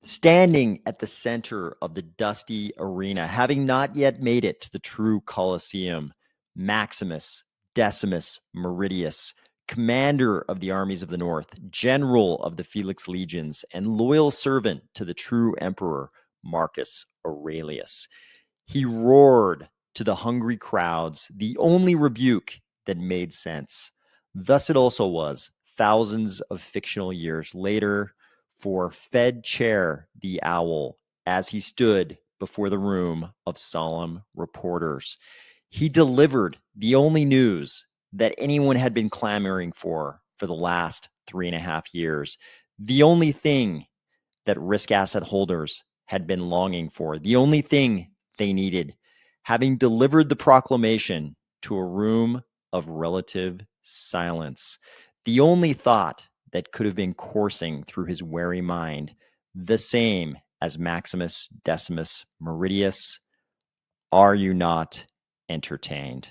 Standing at the center of the dusty arena, having not yet made it to the true Colosseum, Maximus Decimus Meridius, commander of the armies of the North, general of the Felix legions, and loyal servant to the true emperor, Marcus Aurelius. He roared to the hungry crowds the only rebuke that made sense. Thus it also was, thousands of fictional years later, for Fed Chair the Owl as he stood before the room of solemn reporters. He delivered the only news that anyone had been clamoring for the last 3.5 years, the only thing that risk asset holders had been longing for, the only thing they needed, having delivered the proclamation to a room of relative silence. The only thought that could have been coursing through his wary mind, the same as Maximus Decimus Meridius, are you not entertained?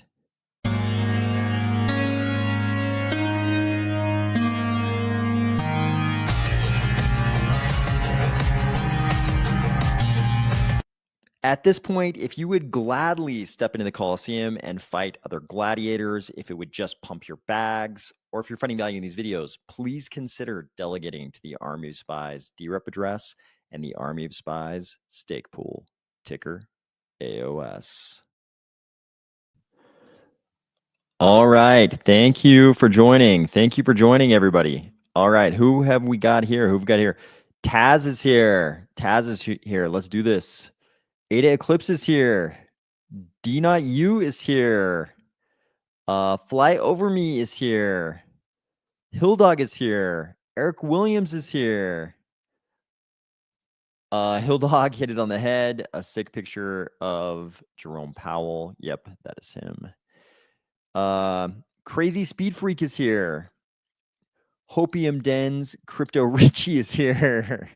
At this point, if you would gladly step into the Colosseum and fight other gladiators, if it would just pump your bags, or if you're finding value in these videos, please consider delegating to the Army of Spies DRep address and the Army of Spies stake pool, ticker AOS. All right. Thank you for joining. Thank you for joining, everybody. All right. Who have we got here? Who've we got here? Taz is here. Taz is here. Let's do this. Ada Eclipse is here. D Not You is here. Fly Over Me is here. Hilldog is here. Eric Williams is here. Hilldog hit it on the head. A sick picture of Jerome Powell. Yep, that is him. Crazy Speed Freak is here. Hopium Dens Crypto Richie is here.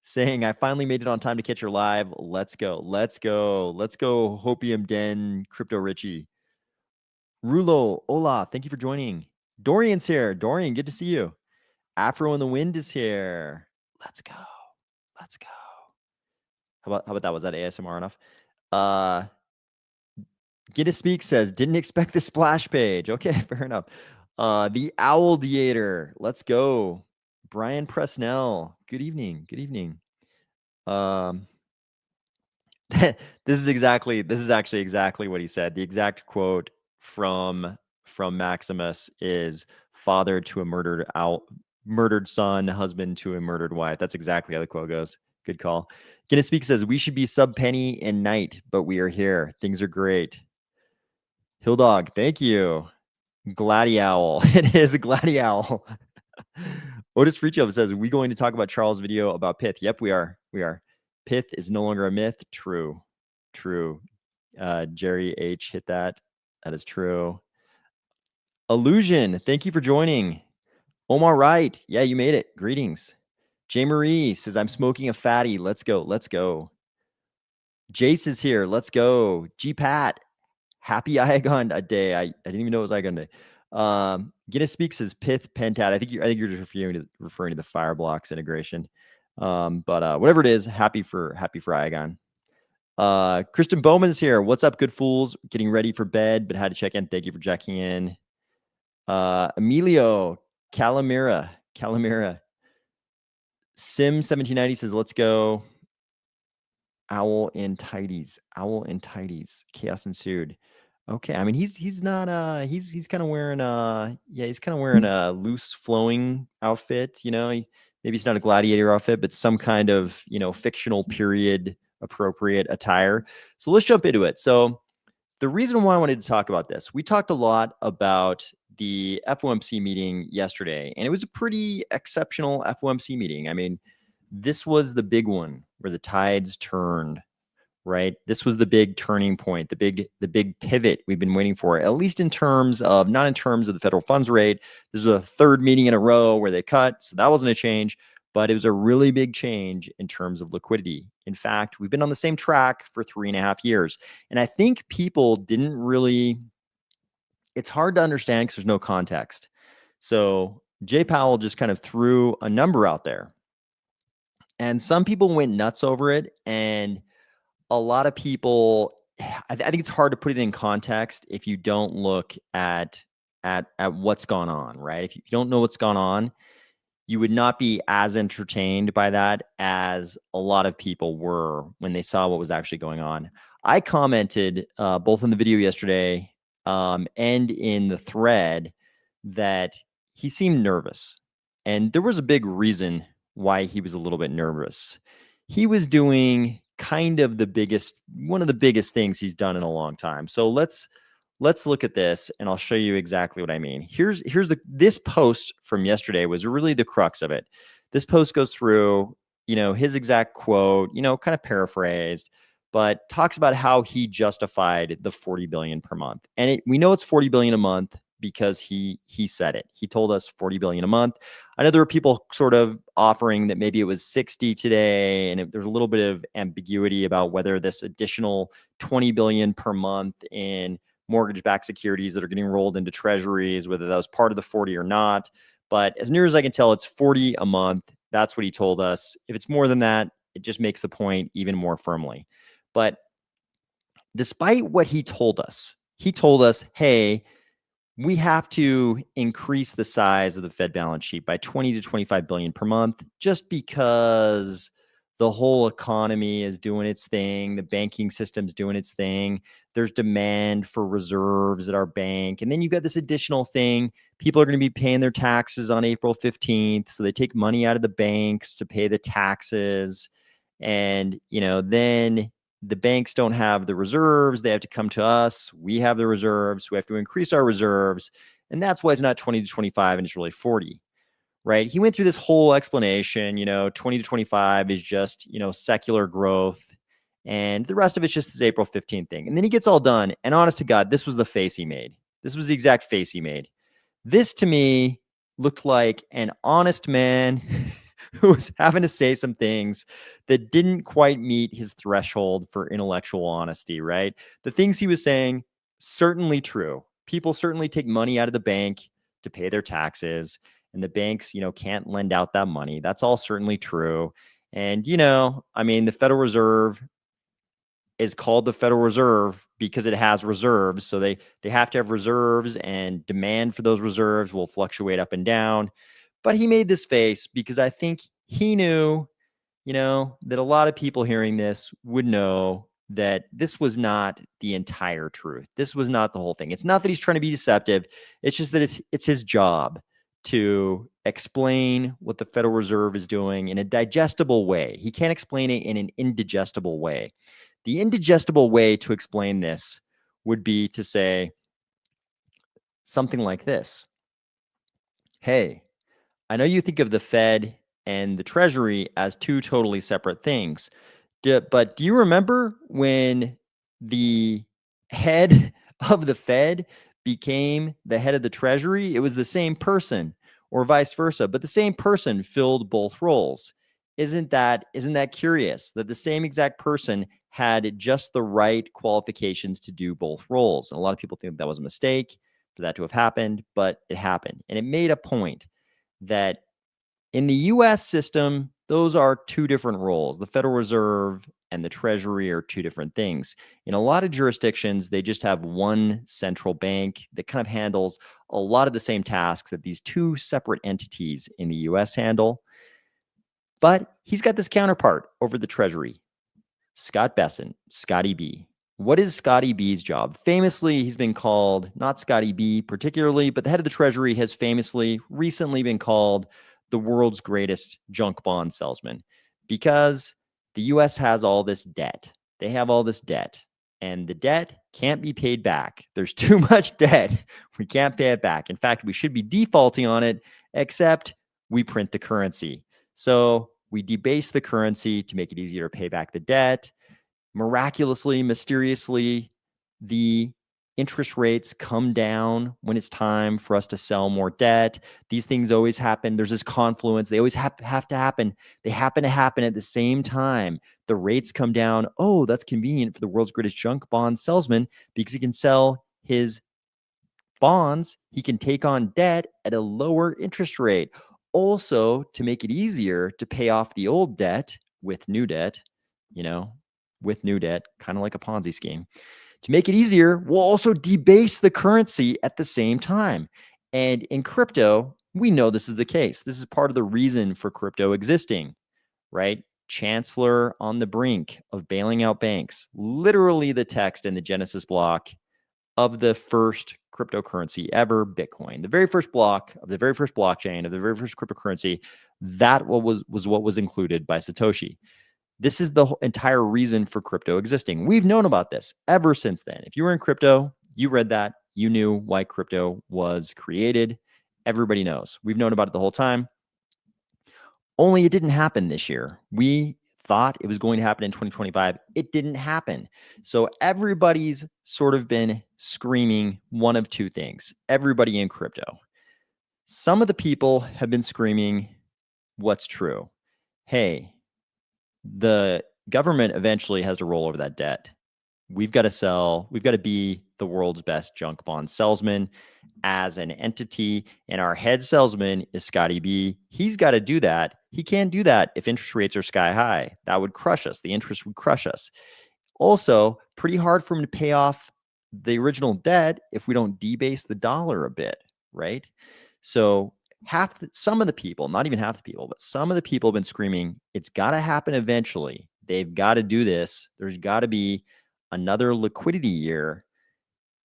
Saying, I finally made it on time to catch your live. Let's go. Let's go. Let's go, Hopium Den, Crypto Richie. Rulo, hola. Thank you for joining. Dorian's here. Dorian, good to see you. Afro in the Wind is here. Let's go. Let's go. How about that? Was that ASMR enough? Get to Speak says, didn't expect the splash page. Okay, fair enough. The Owl Theater. Let's go. Brian Presnell. Good evening. Good evening. This is actually exactly what he said. The exact quote from Maximus is father to a murdered son, husband to a murdered wife. That's exactly how the quote goes. Good call. Guinness Speak says, we should be sub penny and night, but we are here. Things are great. Hilldog, thank you. Gladiowl. It is a Gladiowl. Otis Freechov says, are we going to talk about Charles' video about Pith? Yep, we are. We are. Pith is no longer a myth. True. True. Jerry H hit that. That is true. Illusion, thank you for joining. Omar Wright, yeah, you made it. Greetings. J. Marie says, I'm smoking a fatty. Let's go. Let's go. Jace is here. Let's go. G. Pat, happy Iagon a day. I didn't even know it was Iagon day. Guinness Speaks says Pith Pentat. I think you're just referring to the Fireblocks integration. But whatever it is, happy for Iagon. Kristen Bowman is here. What's up, good fools? Getting ready for bed, but had to check in. Thank you for checking in. Emilio Calamira. Sim 1790 says, let's go. Owl and tidies. Chaos ensued. Okay, I mean he's not he's kind of wearing he's kind of wearing a loose flowing outfit, maybe it's not a gladiator outfit, but some kind of, fictional period appropriate attire. So let's jump into it. So the reason why I wanted to talk about this, we talked a lot about the FOMC meeting yesterday, and it was a pretty exceptional FOMC meeting. I mean, this was the big one where the tides turned, right? This was the big turning point, the big pivot we've been waiting for, at least in terms of, not in terms of the federal funds rate. This was the third meeting in a row where they cut, so that wasn't a change, but it was a really big change in terms of liquidity. In fact, we've been on the same track for 3.5 years. And I think people didn't really, it's hard to understand because there's no context. So Jay Powell just kind of threw a number out there. And some people went nuts over it. And a lot of people, I think it's hard to put it in context if you don't look at what's gone on, right? If you don't know what's gone on, you would not be as entertained by that as a lot of people were when they saw what was actually going on. I commented both in the video yesterday and in the thread that he seemed nervous. And there was a big reason why he was a little bit nervous. He was doing kind of one of the biggest things he's done in a long time. So let's look at this and I'll show you exactly what I mean. This post from yesterday was really the crux of it. This post goes through, his exact quote, kind of paraphrased, but talks about how he justified the 40 billion per month. And we know it's 40 billion a month because he said it. He told us 40 billion a month. I know there were people sort of offering that maybe it was 60 today, and there's a little bit of ambiguity about whether this additional 20 billion per month in mortgage-backed securities that are getting rolled into treasuries, whether that was part of the 40 or not. But as near as I can tell, it's 40 a month. That's what he told us. If it's more than that, it just makes the point even more firmly. But despite what he told us, hey, we have to increase the size of the Fed balance sheet by 20 to 25 billion per month just because the whole economy is doing its thing. The banking system's doing its thing. There's demand for reserves at our bank. And then you got this additional thing. People are going to be paying their taxes on April 15th. So they take money out of the banks to pay the taxes. And, then the banks don't have the reserves. They have to come to us. We have the reserves. We have to increase our reserves. And that's why it's not 20 to 25 and it's really 40. Right. He went through this whole explanation, 20 to 25 is just, secular growth. And the rest of it's just this April 15th thing. And then he gets all done. And honest to God, this was the face he made. This was the exact face he made. This to me looked like an honest man who was having to say some things that didn't quite meet his threshold for intellectual honesty, right? The things he was saying, certainly true. People certainly take money out of the bank to pay their taxes. And the banks, can't lend out that money. That's all certainly true. And, the Federal Reserve is called the Federal Reserve because it has reserves. So they have to have reserves, and demand for those reserves will fluctuate up and down. But he made this face because I think he knew, that a lot of people hearing this would know that this was not the entire truth. This was not the whole thing. It's not that he's trying to be deceptive. It's just that it's his job to explain what the Federal Reserve is doing in a digestible way. He can't explain it in an indigestible way. The indigestible way to explain this would be to say something like this. Hey, I know you think of the Fed and the Treasury as two totally separate things, but do you remember when the head of the Fed became the head of the Treasury? It was the same person, or vice versa, but the same person filled both roles. Isn't that curious that the same exact person had just the right qualifications to do both roles? And a lot of people think that was a mistake for that to have happened, but it happened. And it made a point that in the US system, those are two different roles. The Federal Reserve and the Treasury are two different things. In a lot of jurisdictions, they just have one central bank that kind of handles a lot of the same tasks that these two separate entities in the US handle. But he's got this counterpart over the Treasury, Scott Bessent, Scotty B. What is Scotty B's job? Famously, he's been called, not Scotty B particularly, but the head of the Treasury has famously recently been called the world's greatest junk bond salesman because the US has all this debt. They have all this debt, and the debt can't be paid back. There's too much debt. We can't pay it back. In fact, we should be defaulting on it, except we print the currency. So we debase the currency to make it easier to pay back the debt. Miraculously, mysteriously, the interest rates come down when it's time for us to sell more debt. These things always happen. There's this confluence. They always have to happen. They happen to happen at the same time. The rates come down. Oh, that's convenient for the world's greatest junk bond salesman because he can sell his bonds. He can take on debt at a lower interest rate. also, to make it easier to pay off the old debt with new debt, with new debt, kind of like a Ponzi scheme. To make it easier, we'll also debase the currency at the same time. And in crypto, we know this is the case. This is part of the reason for crypto existing, right? Chancellor on the brink of bailing out banks. Literally the text in the Genesis block of the first cryptocurrency ever, Bitcoin. The very first block of the very first blockchain of the very first cryptocurrency, that was what was included by Satoshi. This is the entire reason for crypto existing. We've known about this ever since then. If you were in crypto, you read that, you knew why crypto was created. Everybody knows. We've known about it the whole time. Only it didn't happen this year. We thought it was going to happen in 2025. It didn't happen. So everybody's sort of been screaming one of two things. Everybody in crypto. Some of the people have been screaming what's true. Hey, the government eventually has to roll over that debt. We've got to sell. We've got to be the world's best junk bond salesman as an entity. And our head salesman is Scotty B. He's got to do that. He can't do that if interest rates are sky high. That would crush us. The interest would crush us. Also, pretty hard for him to pay off the original debt if we don't debase the dollar a bit, right? So some of the people, not even half the people, but some of the people have been screaming, it's got to happen eventually. They've got to do this. There's got to be another liquidity year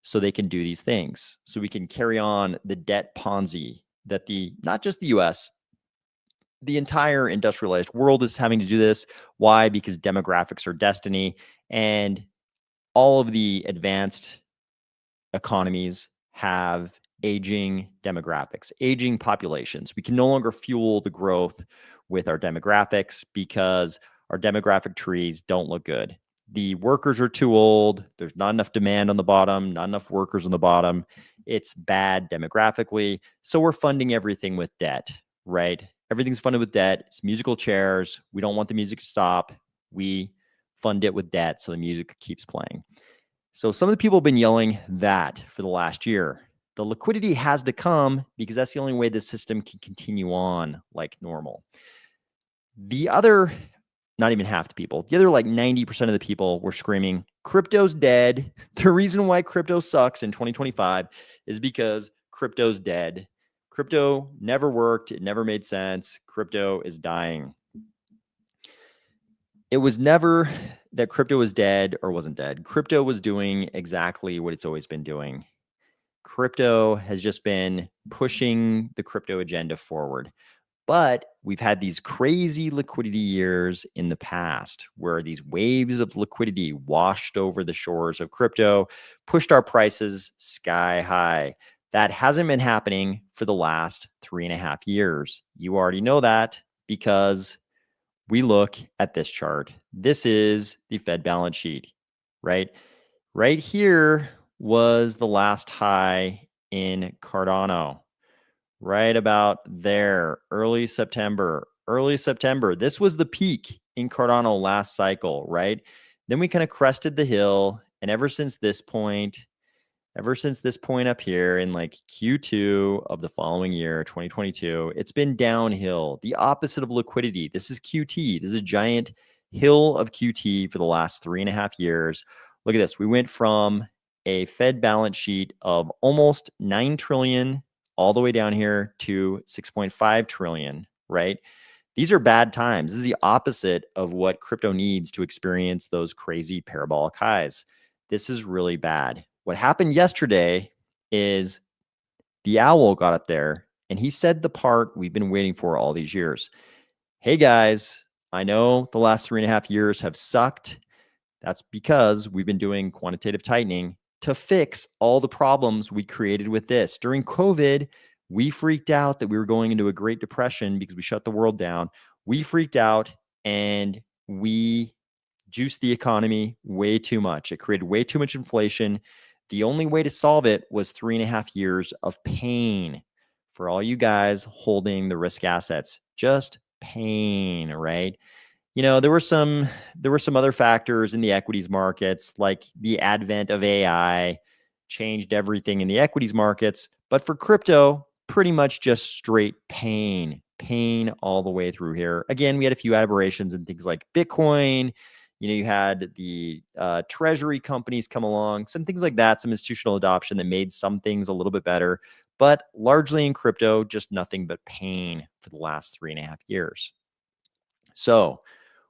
so they can do these things. So we can carry on the debt Ponzi that not just the US, the entire industrialized world is having to do this. Why? Because demographics are destiny, and all of the advanced economies have aging demographics, aging populations. We can no longer fuel the growth with our demographics because our demographic trees don't look good. The workers are too old. There's not enough demand on the bottom, not enough workers on the bottom. It's bad demographically. So we're funding everything with debt, right? Everything's funded with debt. It's musical chairs. We don't want the music to stop. We fund it with debt so the music keeps playing. So some of the people have been yelling that for the last year. The liquidity has to come because that's the only way the system can continue on like normal. The other, not even half the people, the other like 90% of the people were screaming, crypto's dead. The reason why crypto sucks in 2025 is because crypto's dead. Crypto never worked. It never made sense. Crypto is dying. It was never that crypto was dead or wasn't dead. Crypto was doing exactly what it's always been doing. Crypto has just been pushing the crypto agenda forward. But we've had these crazy liquidity years in the past where these waves of liquidity washed over the shores of crypto, pushed our prices sky high. That hasn't been happening for the last 3.5 years. You already know that because we look at this chart. This is the Fed balance sheet, right? Right here was the last high in Cardano, right about there, early September. This was the peak in Cardano last cycle, right? Then we kind of crested the hill. And ever since this point up here in like Q2 of the following year, 2022, it's been downhill, the opposite of liquidity. This is QT. This is a giant hill of QT for the last 3.5 years. Look at this. We went from a Fed balance sheet of almost 9 trillion all the way down here to 6.5 trillion, right? These are bad times. This is the opposite of what crypto needs to experience those crazy parabolic highs. This is really bad. What happened yesterday is the owl got up there and he said the part we've been waiting for all these years. Hey guys, I know the last 3.5 years have sucked. That's because we've been doing quantitative tightening to fix all the problems we created with this. During COVID, we freaked out that we were going into a Great Depression because we shut the world down. We freaked out and we juiced the economy way too much. It created way too much inflation. The only way to solve it was 3.5 years of pain for all you guys holding the risk assets. Just pain, right? You know, there were some other factors in the equities markets, like the advent of AI changed everything in the equities markets. But for crypto, pretty much just straight pain. pain all the way through here. Again, we had a few aberrations and things like Bitcoin. You had the treasury companies come along, some things like that, some institutional adoption that made some things a little bit better. But largely in crypto, just nothing but pain for the last 3.5 years. So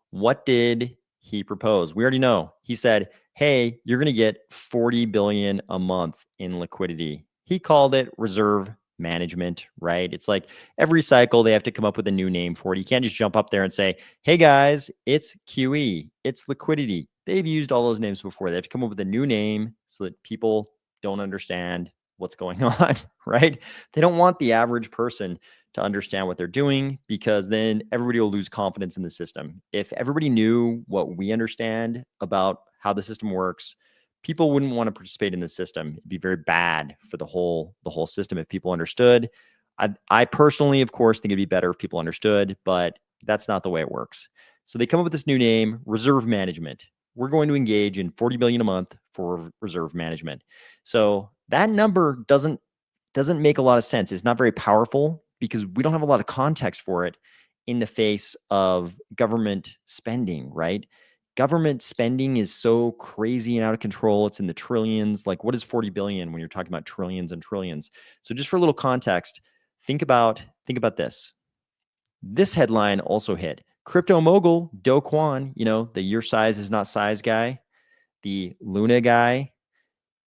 what did he propose? We already know. He said, hey, you're going to get 40 billion a month in liquidity. He called it reserve management, right? It's like every cycle they have to come up with a new name for it. You can't just jump up there and say, hey guys, it's QE, it's liquidity. They've used all those names before. They have to come up with a new name so that people don't understand what's going on, right? They don't want the average person to understand what they're doing, because then everybody will lose confidence in the system. If everybody knew what we understand about how the system works, people wouldn't want to participate in the system. It'd be very bad for the whole system if people understood. I personally, of course, think it'd be better if people understood, but that's not the way it works. So they come up with this new name, reserve management. We're going to engage in 40 billion a month for reserve management. So that number doesn't make a lot of sense. It's not very powerful because we don't have a lot of context for it in the face of government spending, right? Government spending is so crazy and out of control. It's in the trillions. Like, what is 40 billion when you're talking about trillions and trillions? So just for a little context, think about this. This headline also hit. Crypto mogul Do Kwon, the your size is not size guy, the Luna guy,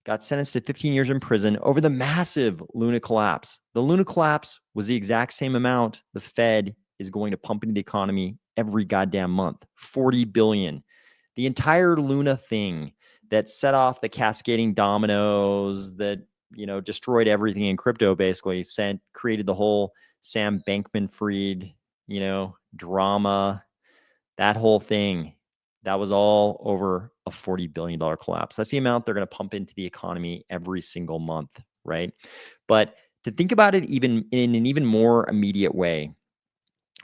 got sentenced to 15 years in prison over the massive Luna collapse. The Luna collapse was the exact same amount the Fed is going to pump into the economy every goddamn month, 40 billion. The entire Luna thing that set off the cascading dominoes that, destroyed everything in crypto, basically created the whole Sam Bankman-Fried, drama, that whole thing. That was all over a $40 billion collapse. That's the amount they're going to pump into the economy every single month, right? But to think about it even in an even more immediate way,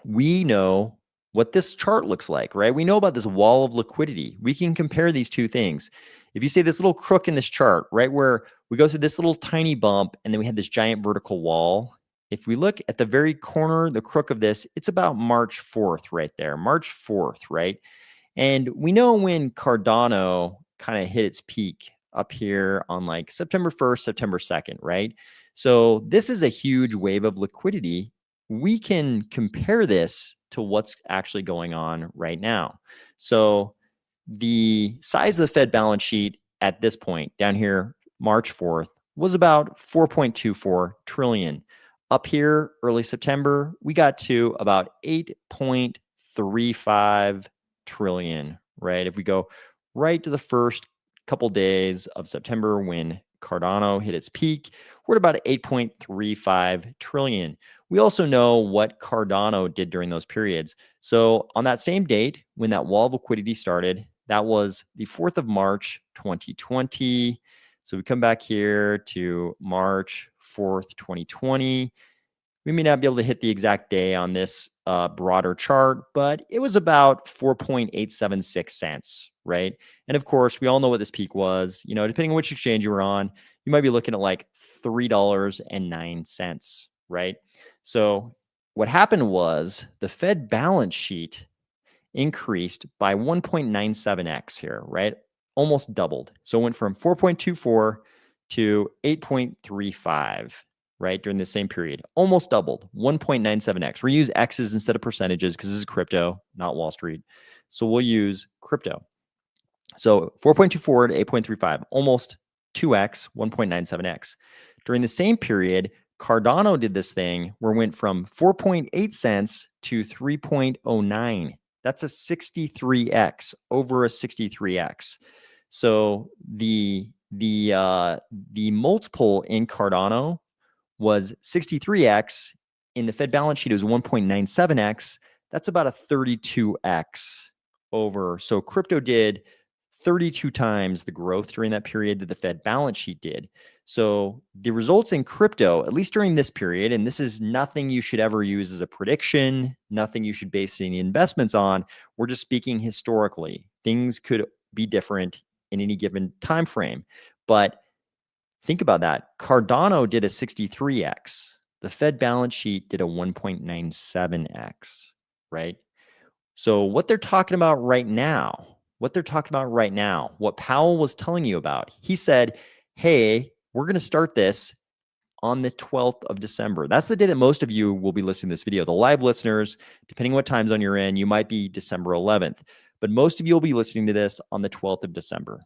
we know what this chart looks like, right? We know about this wall of liquidity. We can compare these two things. If you see this little crook in this chart, right, where we go through this little tiny bump and then we had this giant vertical wall, if we look at the very corner, the crook of this, it's about March 4th right there, March 4th, right? And we know when Cardano kind of hit its peak up here on like September 1st, September 2nd, right? So this is a huge wave of liquidity. We can compare this to what's actually going on right now. So the size of the Fed balance sheet at this point down here, March 4th, was about 4.24 trillion. Up here, early September, we got to about 8.35 trillion, right? If we go right to the first couple days of September when Cardano hit its peak, we're at about 8.35 trillion. We also know what Cardano did during those periods. So on that same date, when that wall of liquidity started, that was the 4th of March, 2020. So we come back here to March 4th, 2020. We may not be able to hit the exact day on this broader chart, but it was about 4.876 cents, right? And of course, we all know what this peak was. Depending on which exchange you were on, you might be looking at like $3.09, right? So what happened was the Fed balance sheet increased by 1.97x here, right? Almost doubled. So it went from 4.24 to 8.35. Right, during the same period, almost doubled, 1.97x. We use X's instead of percentages because this is crypto, not Wall Street. So we'll use crypto. So 4.24 to 8.35, almost 2x, 1.97x. During the same period, Cardano did this thing where it went from 4.8 cents to 3.09. That's a 63x, over a 63x. So the multiple in Cardano was 63x. In the Fed balance sheet, it was 1.97x. That's about a 32x over. So crypto did 32 times the growth during that period that the Fed balance sheet did. So the results in crypto, at least during this period, and this is nothing you should ever use as a prediction, nothing you should base any investments on. We're just speaking historically. Things could be different in any given time frame. But think about that. Cardano did a 63x. The Fed balance sheet did a 1.97x, right? So what they're talking about right now, what Powell was telling you about, he said, hey, we're going to start this on the 12th of December. That's the day that most of you will be listening to this video. The live listeners, depending what time zone you're in, you might be December 11th, but most of you will be listening to this on the 12th of December.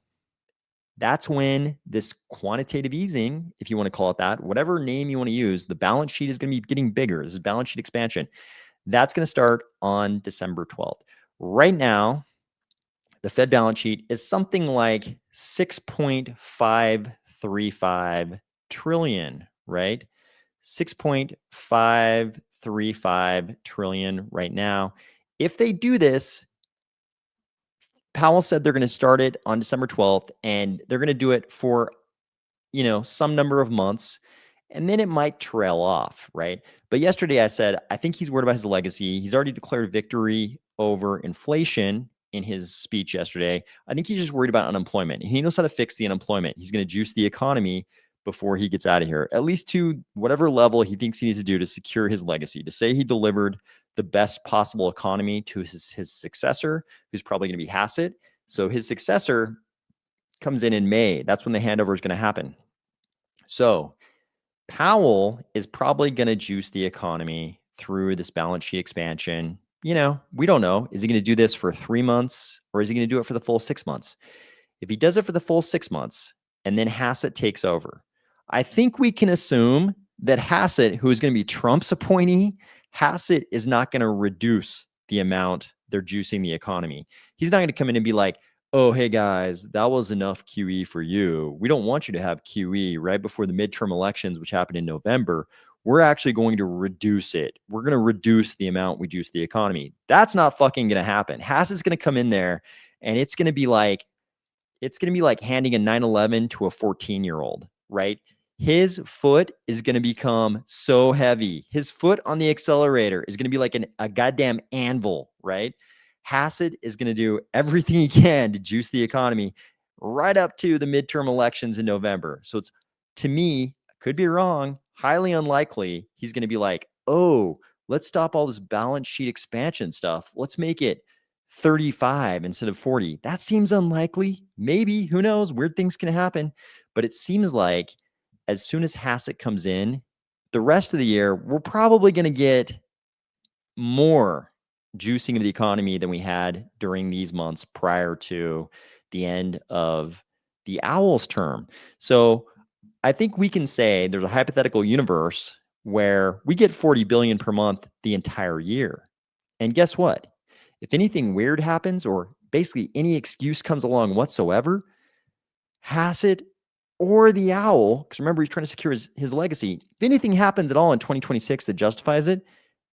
That's when this quantitative easing, if you want to call it that, whatever name you want to use, the balance sheet is going to be getting bigger. This is balance sheet expansion. That's going to start on December 12th. Right now, the Fed balance sheet is something like 6.535 trillion, right? 6.535 trillion right now. If they do this, Powell said they're going to start it on December 12th, and they're going to do it for, some number of months, and then it might trail off, right? But yesterday I said, I think he's worried about his legacy. He's already declared victory over inflation in his speech yesterday. I think he's just worried about unemployment. He knows how to fix the unemployment. He's going to juice the economy before he gets out of here, at least to whatever level he thinks he needs to do to secure his legacy, to say he delivered the best possible economy to his successor, who's probably going to be Hassett. So his successor comes in May. That's when the handover is going to happen. So Powell is probably going to juice the economy through this balance sheet expansion. We don't know. Is he going to do this for 3 months, or is he going to do it for the full 6 months? If he does it for the full 6 months and then Hassett takes over, I think we can assume that Hassett, who is going to be Trump's appointee, Hassett is not going to reduce the amount they're juicing the economy. He's not going to come in and be like, oh, hey guys, that was enough QE for you. We don't want you to have QE right before the midterm elections, which happen in November. We're actually going to reduce it. We're going to reduce the amount we juice the economy. That's not fucking going to happen. Hassett's going to come in there, and it's going to be like handing a 911 to a 14-year-old, right? His foot is going to become so heavy. His foot on the accelerator is going to be like a goddamn anvil, right? Hassett is going to do everything he can to juice the economy right up to the midterm elections in November. So it's, to me, could be wrong, highly unlikely he's going to be like, oh, let's stop all this balance sheet expansion stuff. Let's make it 35 instead of 40. That seems unlikely. Maybe, who knows? Weird things can happen. But it seems like as soon as Hassett comes in, the rest of the year, we're probably going to get more juicing of the economy than we had during these months prior to the end of the Owl's term. So I think we can say there's a hypothetical universe where we get 40 billion per month the entire year. And guess what? If anything weird happens, or basically any excuse comes along whatsoever, Hassett or the Owl, because remember, he's trying to secure his legacy. If anything happens at all in 2026 that justifies it,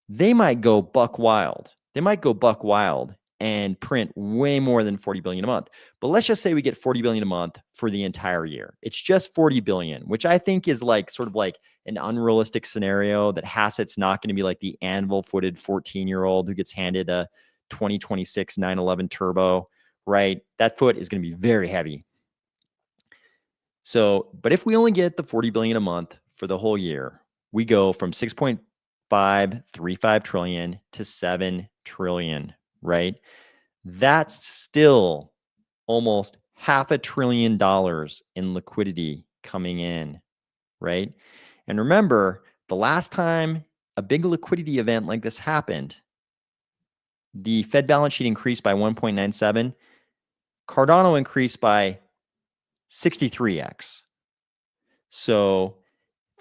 they might go buck wild. They might go buck wild and print way more than 40 billion a month. But let's just say we get 40 billion a month for the entire year. It's just 40 billion, which I think is like sort of like an unrealistic scenario, that Hassett's not going to be like the anvil-footed 14-year-old who gets handed a 2026 911 Turbo, right? That foot is going to be very heavy. So, but if we only get the 40 billion a month for the whole year, we go from 6.535 trillion to 7 trillion, right? That's still almost $500 billion in liquidity coming in, right? And remember, the last time a big liquidity event like this happened, the Fed balance sheet increased by 1.97. Cardano increased by 63x. So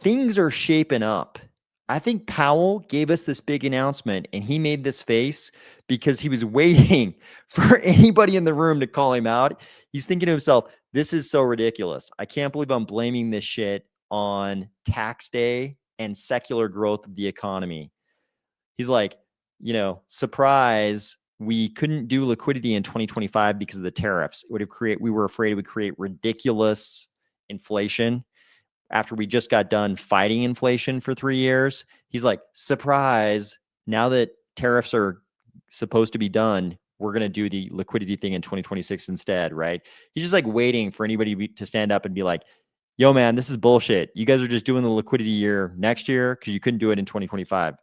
things are shaping up. I think Powell gave us this big announcement, and he made this face because he was waiting for anybody in the room to call him out. He's thinking to himself, this is so ridiculous. I can't believe I'm blaming this shit on tax day and secular growth of the economy. He's like, surprise, we couldn't do liquidity in 2025 because of the tariffs. We were afraid it would create ridiculous inflation after we just got done fighting inflation for 3 years. He's like, surprise, now that tariffs are supposed to be done, we're going to do the liquidity thing in 2026 instead, right? He's just like waiting for anybody to stand up and be like, Yo, man, this is bullshit. You guys are just doing the liquidity year next year because you couldn't do it in 2025.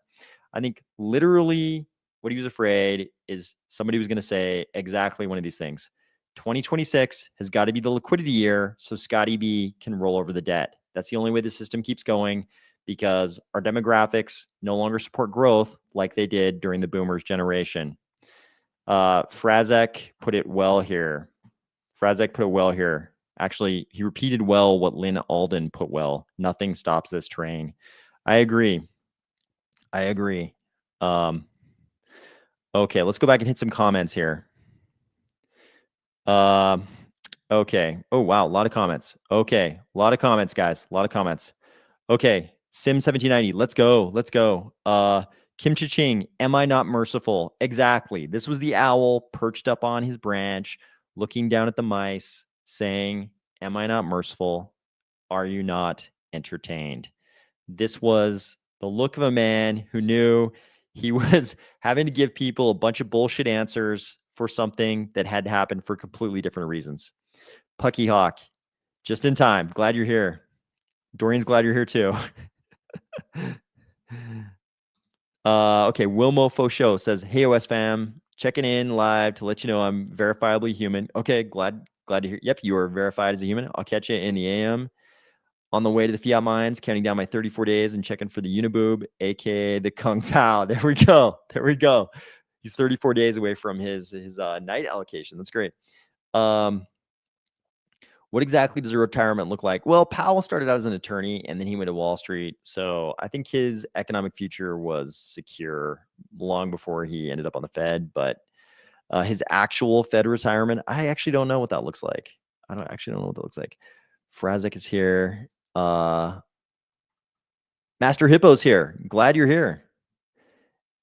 I think literally what he was afraid is somebody was going to say exactly one of these things. 2026 has got to be the liquidity year so Scotty B can roll over the debt. That's the only way the system keeps going because our demographics no longer support growth like they did during the boomers generation. Frazek put it well here. Actually, he repeated well what Lynn Alden put well. Nothing stops this train. I agree. Okay, let's go back and hit some comments here. Okay. Oh, wow. A lot of comments. Okay. A lot of comments, guys. A lot of comments. Okay. Sim1790. Let's go. Let's go. Kim Cha-ching. Am I not merciful? Exactly. This was the owl perched up on his branch, looking down at the mice, saying, am I not merciful? Are you not entertained? This was the look of a man who knew he was having to give people a bunch of bullshit answers for something that had happened for completely different reasons. Pucky Hawk, just in time. Glad you're here. Dorian's glad you're here too. Okay, Wilmo Fauchot says, "Hey OS fam, checking in live to let you know I'm verifiably human." Okay, glad to hear. Yep, you are verified as a human. I'll catch you in the AM. On the way to the fiat mines, counting down my 34 days and checking for the Uniboob, aka the Kung Pao. There we go. There we go. He's 34 days away from his night allocation. That's great. What exactly does a retirement look like? Well, Powell started out as an attorney and then he went to Wall Street. So I think his economic future was secure long before he ended up on the Fed. But his actual Fed retirement, I actually don't know what that looks like. I don't actually know what that looks like. Frazek is here. Master Hippo's here. Glad you're here.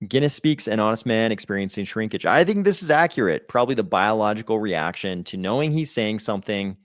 Guinness speaks an honest man experiencing shrinkage. I think this is accurate. Probably the biological reaction to knowing he's saying something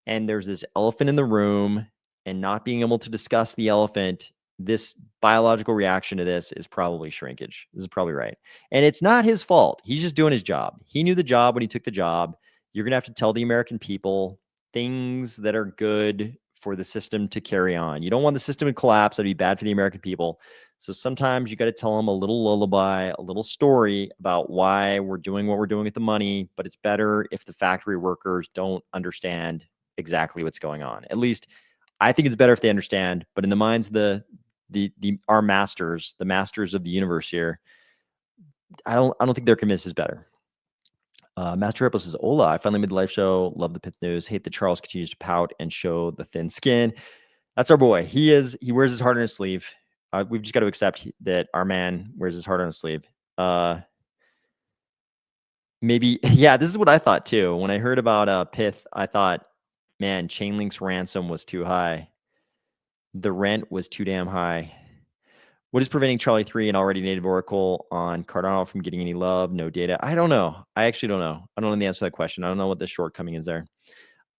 and there's this elephant in the room and not being able to discuss the elephant. This biological reaction to this is probably shrinkage. This is probably right. And it's not his fault. He's just doing his job. He knew the job when he took the job. You're going to have to tell the American people things that are good for the system to carry on. You don't want the system to collapse. That'd be bad for the American people. So sometimes you got to tell them a little lullaby, a little story about why we're doing what we're doing with the money, but it's better if the factory workers don't understand exactly what's going on. At least I think it's better if they understand, but in the minds of our masters, the masters of the universe here, I don't think they're convinced is better. Master Ripple says, "Hola, I finally made the live show. Love the pith news. Hate that Charles continues to pout and show the thin skin." That's our boy. He wears his heart on his sleeve. We've just got to accept that our man wears his heart on his sleeve. Maybe, yeah, this is what I thought too. When I heard about pith, I thought, man, Chainlink's ransom was too high. The rent was too damn high. What is preventing Charlie 3, an already native oracle on Cardano, from getting any love? No data. I don't know. I actually don't know. I don't know the answer to that question. I don't know what the shortcoming is there.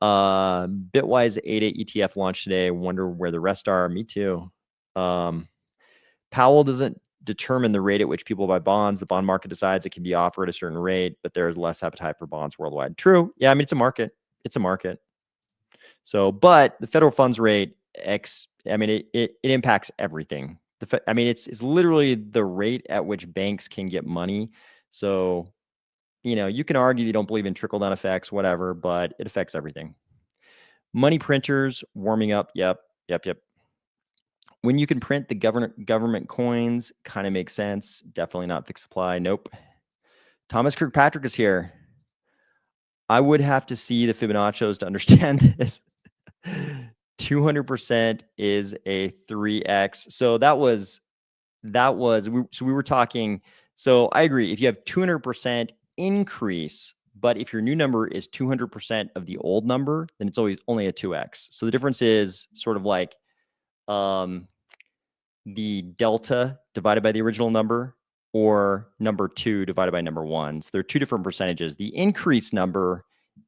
Bitwise 8 ETF launched today. Wonder where the rest are. Me too. Powell doesn't determine the rate at which people buy bonds. The bond market decides it can be offered at a certain rate, but there's less appetite for bonds worldwide. True. Yeah, I mean, it's a market. It's a market. So, but the federal funds rate, it impacts everything. It's literally the rate at which banks can get money. So, you can argue you don't believe in trickle down effects, whatever, but it affects everything. Money printers warming up. Yep. When you can print the government coins, kind of makes sense. Definitely not fixed supply. Nope. Thomas Kirkpatrick is here. I would have to see the Fibonacci's to understand this. 200% is a 3x. So we were talking. So I agree. If you have 200% increase, but if your new number is 200% of the old number, then it's always only a 2x. So the difference is sort of like the delta divided by the original number, or number 2 divided by number 1. So there are two different percentages. The increased number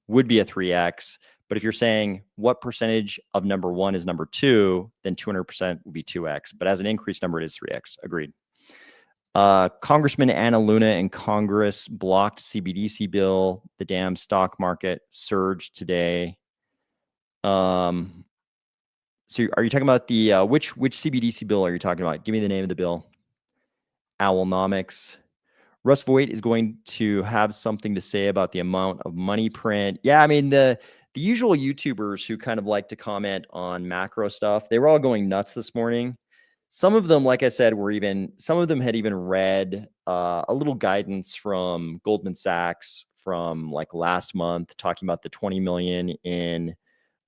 would be a 3x. But if you're saying what percentage of number 1 is number 2, then 200% would be 2x. But as an increased number, it is 3x. Agreed. Congressman Anna Luna in Congress blocked CBDC bill. The damn stock market surged today. So are you talking about the which CBDC bill are you talking about? Give me the name of the bill. Owlnomics. Russ Voigt is going to have something to say about the amount of money print. Yeah, I mean the usual YouTubers who kind of like to comment on macro stuff, they were all going nuts this morning. Some of them, like I said, some of them had even read a little guidance from Goldman Sachs from like last month, talking about the 20 million in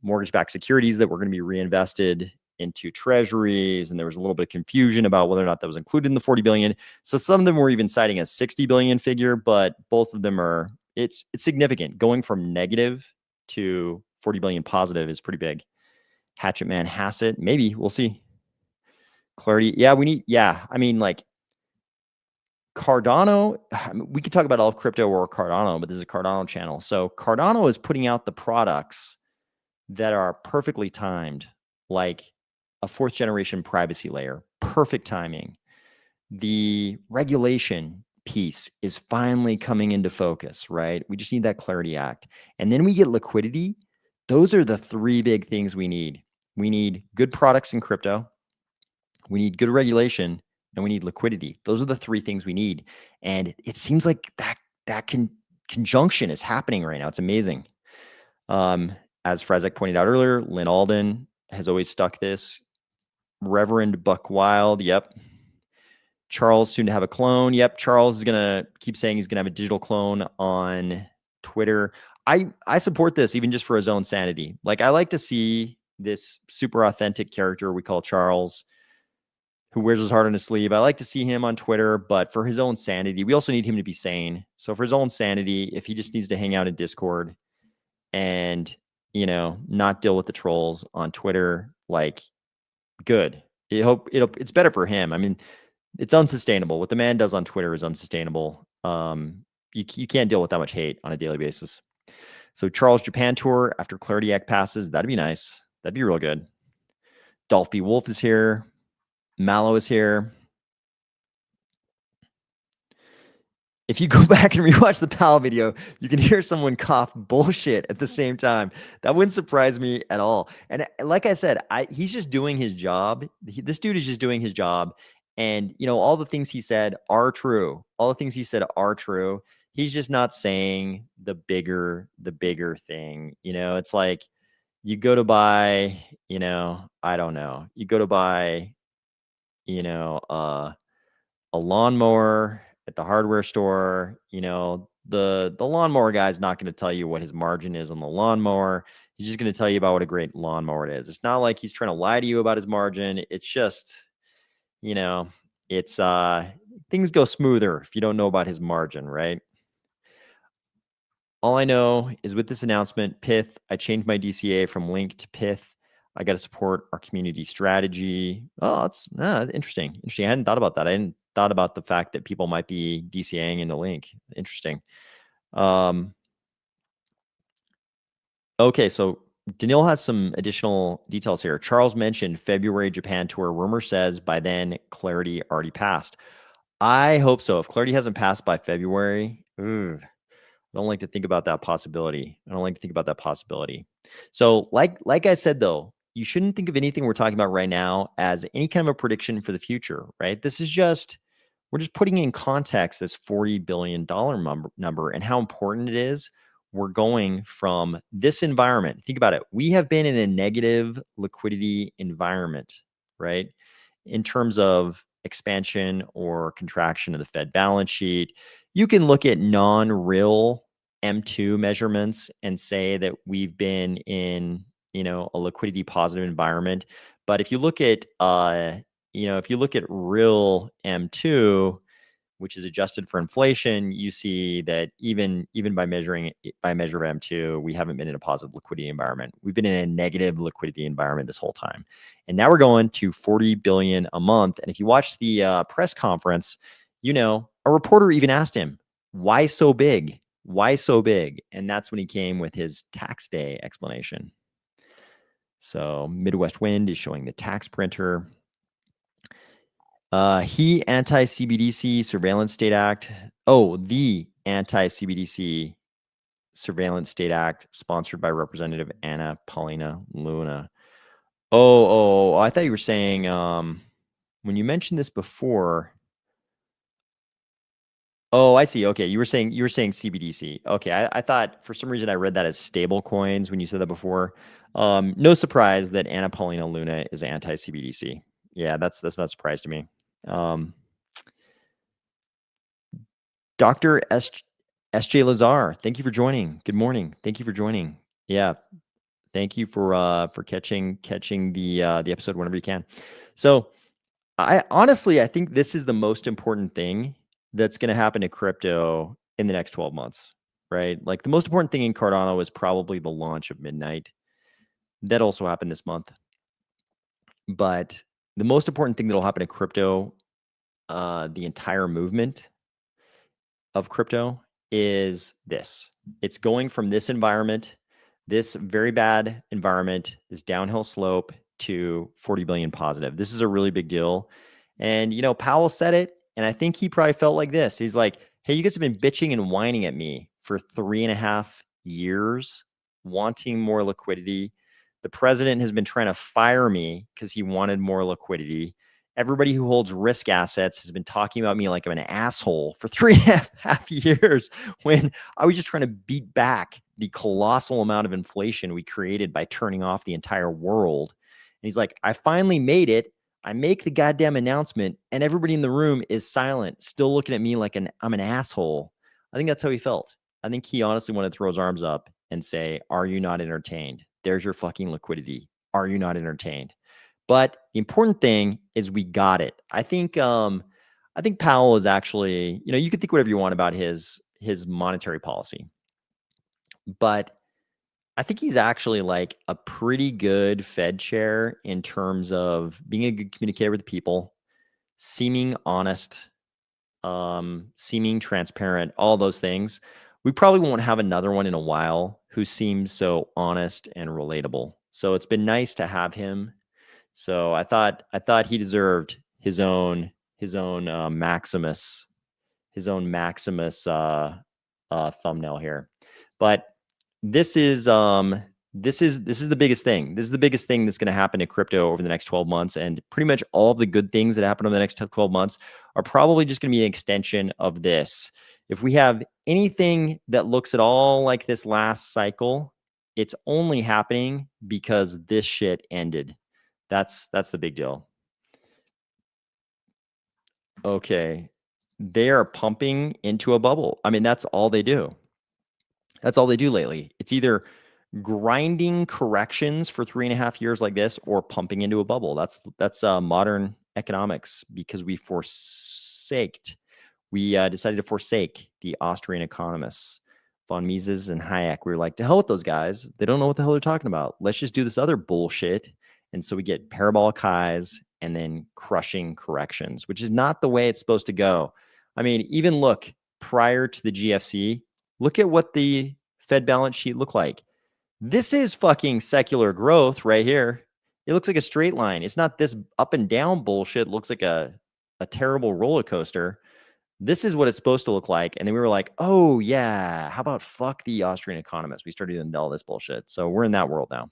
mortgage-backed securities that were going to be reinvested into treasuries, and there was a little bit of confusion about whether or not that was included in the 40 billion. So some of them were even citing a 60 billion figure, but both of them are it's significant. Going from negative to 40 billion positive is pretty big. Hatchet Man Hassett, maybe we'll see. Clarity, yeah, I mean, like Cardano, we could talk about all of crypto or Cardano, but this is a Cardano channel. So Cardano is putting out the products that are perfectly timed, like a 4th generation privacy layer, perfect timing. The regulation piece is finally coming into focus, right? We just need that Clarity Act. And then we get liquidity. Those are the 3 big things we need. We need good products in crypto. We need good regulation, and we need liquidity. Those are the 3 things we need. And it seems like that conjunction is happening right now. It's amazing. As Frazek pointed out earlier, Lynn Alden has always stuck this. Reverend Buck Wild, yep. Charles soon to have a clone. Yep, Charles is gonna keep saying he's gonna have a digital clone on Twitter. I support this even just for his own sanity. Like I like to see this super authentic character we call Charles, who wears his heart on his sleeve. I like to see him on Twitter, but for his own sanity, we also need him to be sane. So for his own sanity, if he just needs to hang out in Discord and not deal with the trolls on Twitter, like good. It's better for him. I mean, it's unsustainable. What the man does on Twitter is unsustainable. You can't deal with that much hate on a daily basis. So Charles Japan tour after Clarity Act passes, that'd be nice. That'd be real good. Dolph B. Wolf is here. Mallow is here. If you go back and rewatch the PAL video, you can hear someone cough bullshit at the same time. That wouldn't surprise me at all. And like I said, he's just doing his job. This dude is just doing his job. And, all the things he said are true. All the things he said are true. He's just not saying the bigger thing. It's like you go to buy, I don't know. You go to buy, a lawnmower at the hardware store. The lawnmower guy's not going to tell you what his margin is on the lawnmower. He's just going to tell you about what a great lawnmower it is. It's not like he's trying to lie to you about his margin. It's just, it's things go smoother if you don't know about his margin, right? All I know is with this announcement, Pith, I changed my DCA from Link to Pith. I got to support our community strategy. Oh, that's interesting. Interesting. I hadn't thought about that. I hadn't thought about the fact that people might be DCAing into Link. Interesting. Okay, so Daniil has some additional details here. Charles mentioned February Japan tour. Rumor says by then Clarity already passed. I hope so. If Clarity hasn't passed by February, I don't like to think about that possibility. So like I said, though, you shouldn't think of anything we're talking about right now as any kind of a prediction for the future, right? This is we're just putting in context this $40 billion number and how important it is. We're going from this environment. Think about it. We have been in a negative liquidity environment, right? In terms of expansion or contraction of the Fed balance sheet. You can look at non-real M2 measurements and say that we've been in, a liquidity positive environment. But if you look at, real M2, which is adjusted for inflation, you see that even by measure of M2, we haven't been in a positive liquidity environment. We've been in a negative liquidity environment this whole time. And now we're going to 40 billion a month. And if you watch the press conference, a reporter even asked him, why so big? Why so big? And that's when he came with his tax day explanation. So Midwest Wind is showing the tax printer. He anti-CBDC Surveillance State Act. Oh, the anti-CBDC Surveillance State Act, sponsored by Representative Anna Paulina Luna. Oh, I thought you were saying when you mentioned this before. Oh, I see. Okay, you were saying CBDC. Okay, I thought for some reason I read that as stable coins when you said that before. No surprise that Anna Paulina Luna is anti-CBDC. Yeah, that's not a surprise to me. Dr. SJ Lazar, thank you for joining. Good morning. Thank you for joining. Yeah, thank you for catching the episode whenever you can. So I honestly, I think this is the most important thing that's going to happen to crypto in the next 12 months, right? Like the most important thing in Cardano is probably the launch of Midnight. That also happened this month. But the most important thing that'll happen to crypto, the entire movement of crypto is this. It's going from this environment, this very bad environment, this downhill slope to 40 billion positive. This is a really big deal. And, you know, Powell said it, and I think he probably felt like this. He's like, hey, you guys have been bitching and whining at me for 3.5 years, wanting more liquidity. The president has been trying to fire me because he wanted more liquidity. Everybody who holds risk assets has been talking about me like I'm an asshole for 3.5 years when I was just trying to beat back the colossal amount of inflation we created by turning off the entire world. And he's like, I finally made it. I make the goddamn announcement and everybody in the room is silent, still looking at me like I'm an asshole. I think that's how he felt. I think he honestly wanted to throw his arms up and say, are you not entertained? There's your fucking liquidity. Are you not entertained? But the important thing is we got it. I think Powell is actually, you know, you could think whatever you want about his monetary policy, but I think he's actually like a pretty good Fed chair in terms of being a good communicator with people, seeming honest, seeming transparent, all those things. We probably won't have another one in a while who seems so honest and relatable. So it's been nice to have him. So I thought he deserved his own Maximus thumbnail here. But this is the biggest thing. This is the biggest thing that's going to happen to crypto over the next 12 months. And pretty much all of the good things that happen over the next 12 months are probably just going to be an extension of this. If we have anything that looks at all like this last cycle, it's only happening because this shit ended. That's the big deal. Okay. They are pumping into a bubble. I mean, that's all they do. That's all they do lately. It's either grinding corrections for 3.5 years like this or pumping into a bubble. That's modern economics because we decided to forsake the Austrian economists, von Mises and Hayek. We were like, to hell with those guys. They don't know what the hell they're talking about. Let's just do this other bullshit. And so we get parabolic highs and then crushing corrections, which is not the way it's supposed to go. I mean, even look prior to the GFC, look at what the Fed balance sheet looked like. This is fucking secular growth right here. It looks like a straight line. It's not this up and down bullshit. It looks like a terrible roller coaster. This is what it's supposed to look like. And then we were like, oh, yeah, how about fuck the Austrian economists? We started doing all this bullshit. So we're in that world now.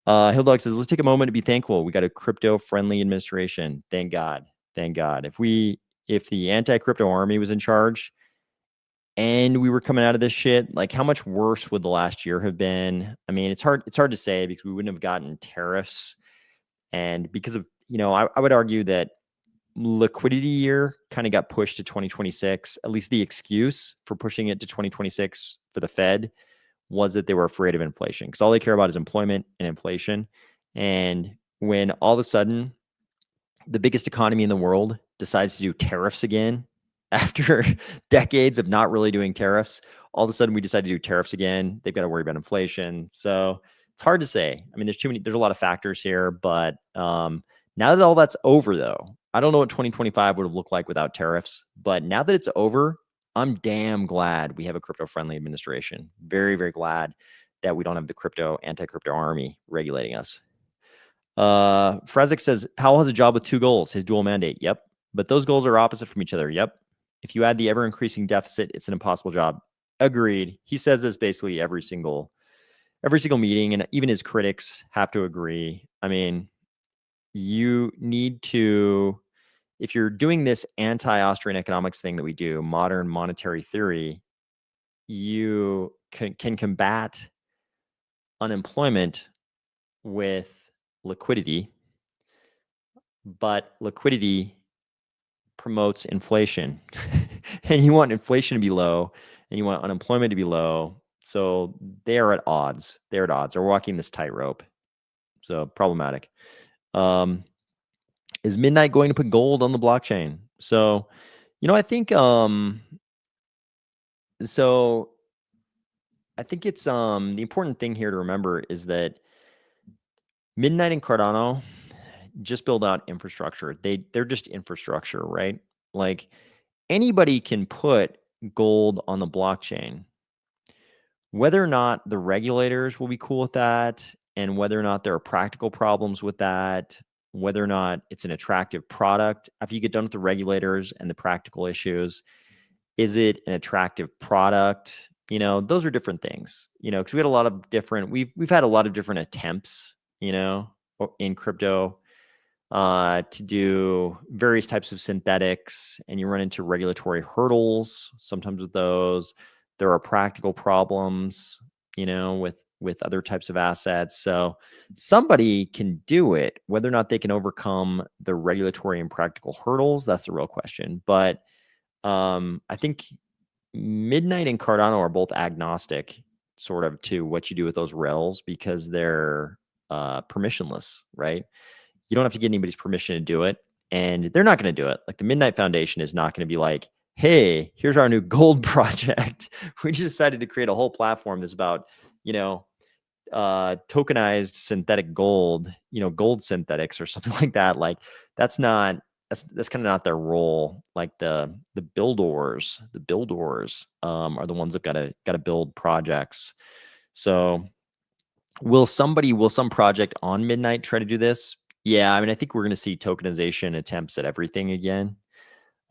Hilldog says, let's take a moment to be thankful. We got a crypto-friendly administration. Thank God. Thank God. If the anti-crypto army was in charge and we were coming out of this shit, like how much worse would the last year have been? I mean, it's hard to say because we wouldn't have gotten tariffs. And because of, you know, I would argue that liquidity year kind of got pushed to 2026. At least the excuse for pushing it to 2026 for the Fed was that they were afraid of inflation because all they care about is employment and inflation. And when all of a sudden the biggest economy in the world decides to do tariffs again after decades of not really doing tariffs, all of a sudden we decide to do tariffs again. They've got to worry about inflation. So it's hard to say. I mean, there's a lot of factors here, but now that all that's over though, I don't know what 2025 would have looked like without tariffs, but now that it's over, I'm damn glad we have a crypto-friendly administration. Very, very glad that we don't have the anti-crypto army regulating us. Frazik says, Powell has a job with 2 goals, his dual mandate. Yep. But those goals are opposite from each other. Yep. If you add the ever-increasing deficit, it's an impossible job. Agreed. He says this basically every single every single meeting, and even his critics have to agree. I mean, you need to, if you're doing this anti-Austrian economics thing that we do, modern monetary theory, you can combat unemployment with liquidity, but liquidity promotes inflation. And you want inflation to be low, and you want unemployment to be low. So they are at odds. They're at odds. They're walking this tightrope. So problematic. Is Midnight going to put gold on the blockchain? So, I think it's the important thing here to remember is that Midnight and Cardano just build out infrastructure. They're just infrastructure, right? Like anybody can put gold on the blockchain. Whether or not the regulators will be cool with that, and whether or not there are practical problems with that, whether or not it's an attractive product after you get done with the regulators and the practical issues, is it an attractive product? Those are different things, because we had a lot of different, we've had a lot of different attempts, in crypto to do various types of synthetics, and you run into regulatory hurdles sometimes with those. There are practical problems, with other types of assets. So somebody can do it. Whether or not they can overcome the regulatory and practical hurdles, that's the real question. But I think Midnight and Cardano are both agnostic, sort of, to what you do with those rails, because they're permissionless, right? You don't have to get anybody's permission to do it, and they're not going to do it. Like the Midnight Foundation is not going to be like, hey, here's our new gold project. We just decided to create a whole platform that's about, tokenized synthetic gold, gold synthetics or something like that. Like that's kind of not their role. Like the builders are the ones that gotta build projects. So will some project on Midnight try to do this? Yeah, I mean, I think we're going to see tokenization attempts at everything again.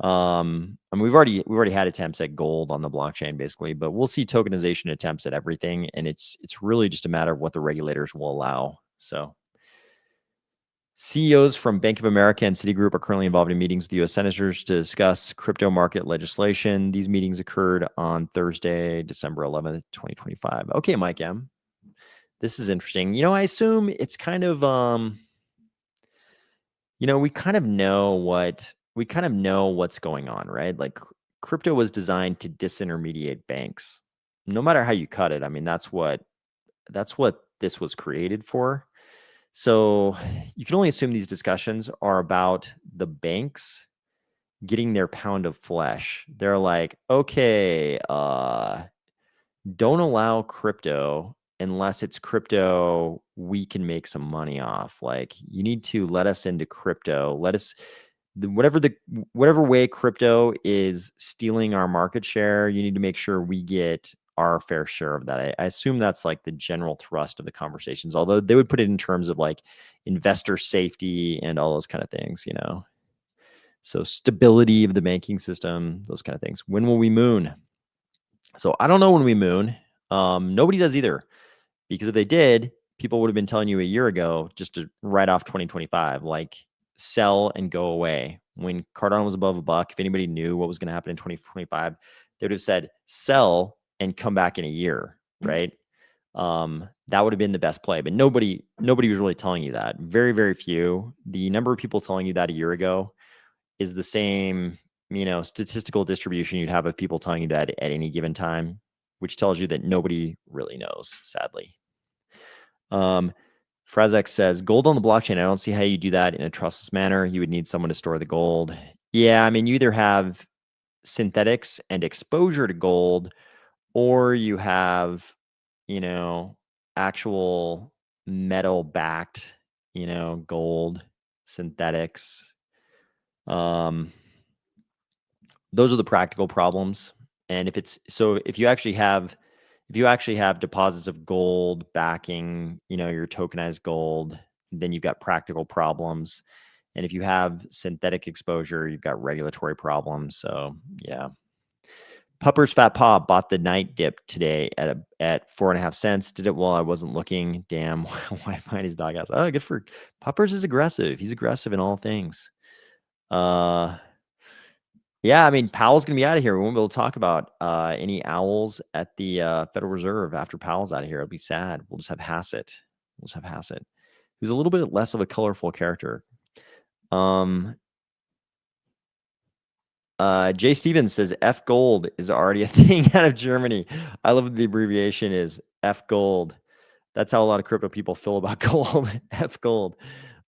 I mean, we've already had attempts at gold on the blockchain, basically, but we'll see tokenization attempts at everything, and it's really just a matter of what the regulators will allow. So, CEOs from Bank of America and Citigroup are currently involved in meetings with U.S. senators to discuss crypto market legislation. These meetings occurred on Thursday, December 11th, 2025. Okay, Mike M. This is interesting. I assume it's kind of we kind of know what's going on, right? Like crypto was designed to disintermediate banks. No matter how you cut it, I mean, that's what this was created for. So you can only assume these discussions are about the banks getting their pound of flesh. They're like, okay, don't allow crypto unless it's crypto we can make some money off. Like you need to let us into crypto. Let us whatever way crypto is stealing our market share, you need to make sure we get our fair share of that. I assume that's like the general thrust of the conversations, although they would put it in terms of like investor safety and all those kind of things, So stability of the banking system, those kind of things. When will we moon? So I don't know when we moon. Nobody does either, because if they did, people would have been telling you a year ago just to write off 2025, like sell and go away. When Cardano was above $1, if anybody knew what was going to happen in 2025, they would have said sell and come back in a year, right? That would have been the best play, but nobody was really telling you that. Very, very few. The number of people telling you that a year ago is the same, statistical distribution you'd have of people telling you that at any given time, which tells you that nobody really knows, sadly. Frazek says, gold on the blockchain. I don't see how you do that in a trustless manner. You would need someone to store the gold. Yeah, I mean, you either have synthetics and exposure to gold, or you have, actual metal backed, gold synthetics. Those are the practical problems. And if you actually have deposits of gold backing, your tokenized gold, then you've got practical problems. And if you have synthetic exposure, you've got regulatory problems. So yeah. Pupper's Fat Paw bought the night dip today at 4.5 cents. Did it while I wasn't looking. Damn, why find his doghouse? Oh, good for Puppers is aggressive. He's aggressive in all things. Yeah, I mean, Powell's going to be out of here. We won't be able to talk about any owls at the Federal Reserve after Powell's out of here. It'll be sad. We'll just have Hassett. Who's a little bit less of a colorful character. Jay Stevens says F Gold is already a thing out of Germany. I love what the abbreviation is F Gold. That's how a lot of crypto people feel about gold. F Gold.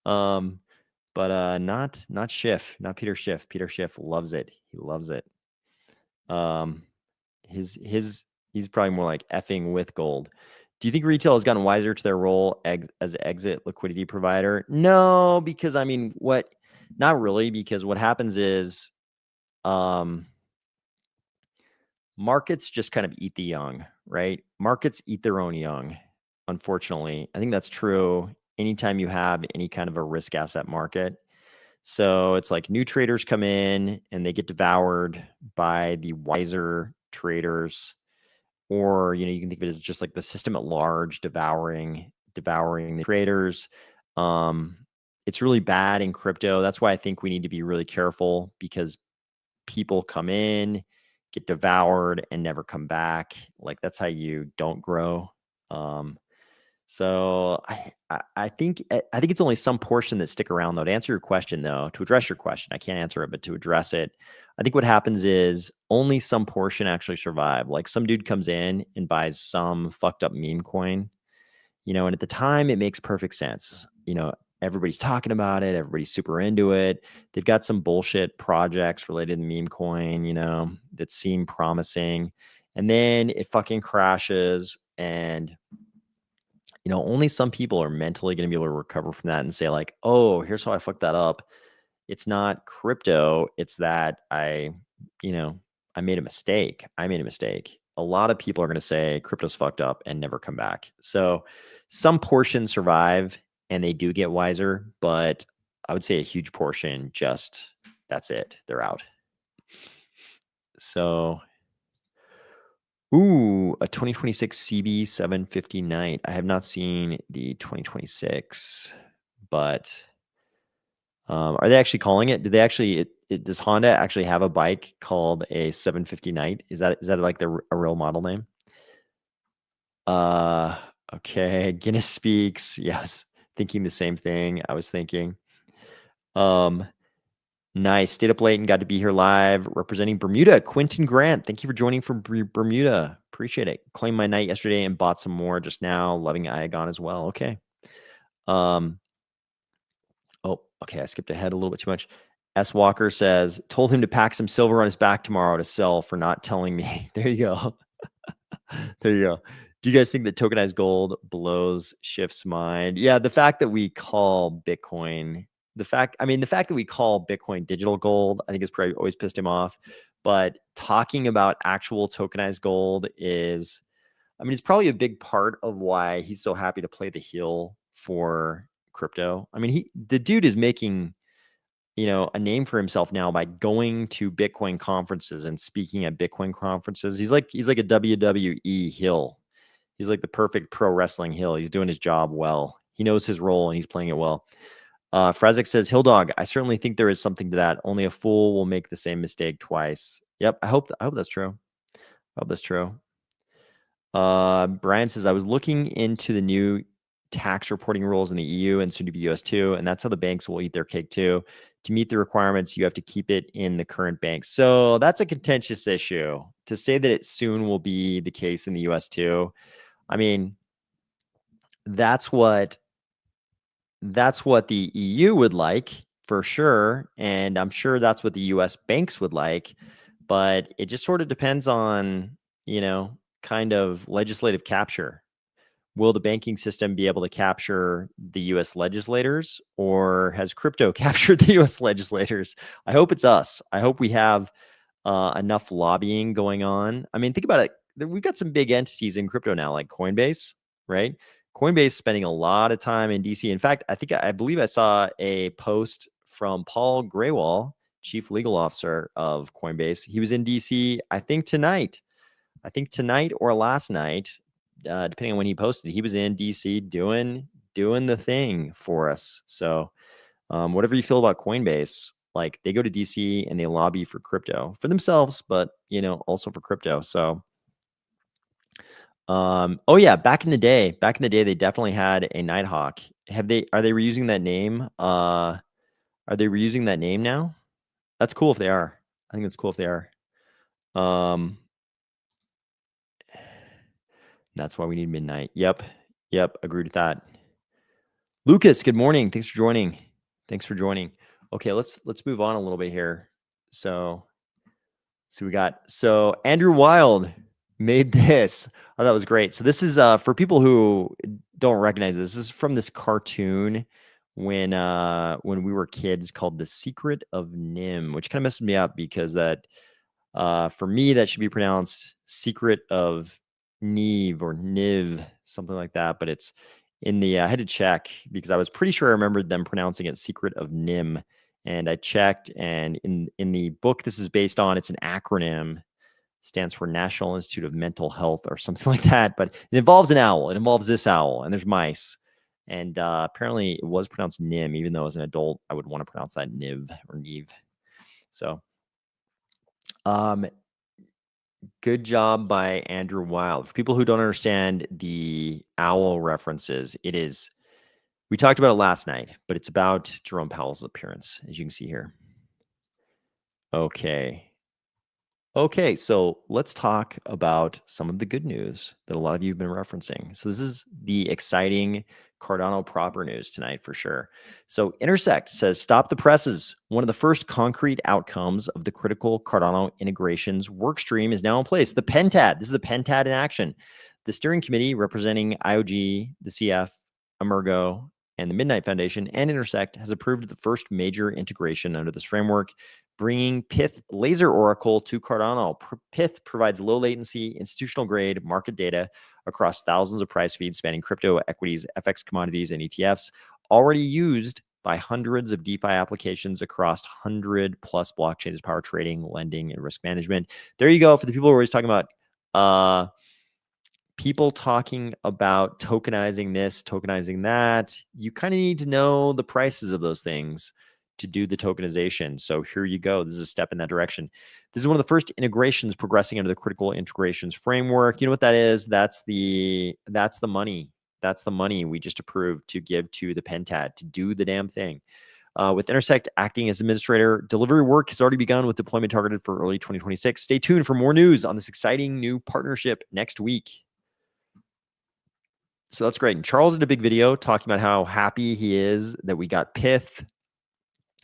But not Schiff, not Peter Schiff. Peter Schiff loves it. He loves it. He's probably more like effing with gold. Do you think retail has gotten wiser to their role as an exit liquidity provider? No, because I mean, not really, because what happens is markets just kind of eat the young, right? Markets eat their own young. Unfortunately, I think that's true anytime you have any kind of a risk asset market. So it's like new traders come in and they get devoured by the wiser traders, or you can think of it as just like the system at large devouring the traders. It's really bad in crypto. That's why I think we need to be really careful, because people come in, get devoured, and never come back. Like, that's how you don't grow. So I think it's only some portion that stick around, though. To answer your question, though, to address your question, I can't answer it, but to address it, I think what happens is only some portion actually survive. Like, some dude comes in and buys some fucked up meme coin, and at the time it makes perfect sense. Everybody's talking about it. Everybody's super into it. They've got some bullshit projects related to meme coin, that seem promising. And then it fucking crashes, and only some people are mentally going to be able to recover from that and say like, oh, here's how I fucked that up. It's not crypto. It's that I made a mistake. A lot of people are going to say crypto's fucked up and never come back. So some portions survive and they do get wiser, but I would say a huge portion just, that's it. They're out. So, a 2026 CB 750 night. I have not seen the 2026, but are they actually calling it? Do they actually? Does Honda actually have a bike called a 750 night? Is that like a real model name? Okay. Guinness speaks. Yes, thinking the same thing. I was thinking. Nice. Stayed up late and got to be here live representing Bermuda. Quentin Grant, thank you for joining from Bermuda. Appreciate it. Claimed my night yesterday and bought some more just now. Loving Iagon as well. Okay. Oh, okay. I skipped ahead a little bit too much. S. Walker says, told him to pack some silver on his back tomorrow to sell for not telling me. There you go. There you go. Do you guys think that tokenized gold blows Schiff's mind? Yeah, the fact that we call Bitcoin, the fact that we call Bitcoin digital gold, I think has probably always pissed him off. But talking about actual tokenized gold is, it's probably a big part of why he's so happy to play the heel for crypto. The dude is making, a name for himself now by going to Bitcoin conferences and speaking at Bitcoin conferences. He's like a WWE heel. He's like the perfect pro wrestling heel. He's doing his job well. He knows his role and he's playing it well. Frazik says, Hill Dog, I certainly think there is something to that. Only a fool will make the same mistake twice. Yep. I hope that's true. Brian says, I was looking into the new tax reporting rules in the EU and soon to be US too. And that's how the banks will eat their cake too. To meet the requirements, you have to keep it in the current bank. So that's a contentious issue. To say that it soon will be the case in the US too. That's what the EU would like for sure. And I'm sure that's what the US banks would like, but it just sort of depends on, kind of legislative capture. Will the banking system be able to capture the US legislators, or has crypto captured the US legislators? I hope it's us. I hope we have enough lobbying going on. Think about it. We've got some big entities in crypto now, like Coinbase, right? Coinbase spending a lot of time in DC. In fact, I believe I saw a post from Paul Graywall chief legal officer of Coinbase. He was in DC, I think tonight or last night, depending on when he posted. He was in DC doing the thing for us. So whatever you feel about Coinbase, like they go to DC and they lobby for crypto for themselves, but also for crypto. So oh yeah, back in the day, they definitely had a Nighthawk. Are they reusing that name? Are they reusing that name now? That's cool if they are. I think it's cool if they are. That's why we need midnight. Yep. Agreed with that. Lucas, good morning. Thanks for joining. Okay, let's move on a little bit here. So we got Andrew Wild made this. Oh, that was great. So this is for people who don't recognize this. This is from this cartoon when we were kids called The Secret of Nim, which kind of messed me up because that for me that should be pronounced Secret of Neve or Niv, something like that. But it's in the I had to check because I was pretty sure I remembered them pronouncing it Secret of Nim. And I checked, and in the book this is based on, it's an acronym, stands for National Institute of Mental Health or something like that. But it involves an owl. It involves this owl, and there's mice. And apparently it was pronounced Nim, even though as an adult I would want to pronounce that Niv or Neve. So good job by Andrew Wild. For people who don't understand the owl references, we talked about it last night, but it's about Jerome Powell's appearance, as you can see here. Okay, so let's talk about some of the good news that a lot of you have been referencing. So this is the exciting Cardano proper news tonight for sure. So Intersect says, stop the presses. One of the first concrete outcomes of the critical Cardano integrations workstream is now in place. The Pentad, this is the Pentad in action. The steering committee representing IOG, the CF, Emergo, and the Midnight Foundation and Intersect has approved the first major integration under this framework, bringing Pyth Laser Oracle to Cardano. Pyth provides low latency, institutional grade market data across thousands of price feeds spanning crypto, equities, FX commodities, and ETFs, already used by hundreds of DeFi applications across 100 plus blockchains to power trading, lending, and risk management. There you go. For the people who are always talking about people talking about tokenizing this, tokenizing that, you kind of need to know the prices of those things to do the tokenization. So here you go. This is a step in that direction. This is one of the first integrations progressing under the critical integrations framework. You know what that is? That's the money. That's the money we just approved to give to the Pentad to do the damn thing. With Intersect acting as administrator, delivery work has already begun with deployment targeted for early 2026. Stay tuned for more news on this exciting new partnership next week. So that's great. And Charles did a big video talking about how happy he is that we got Pyth.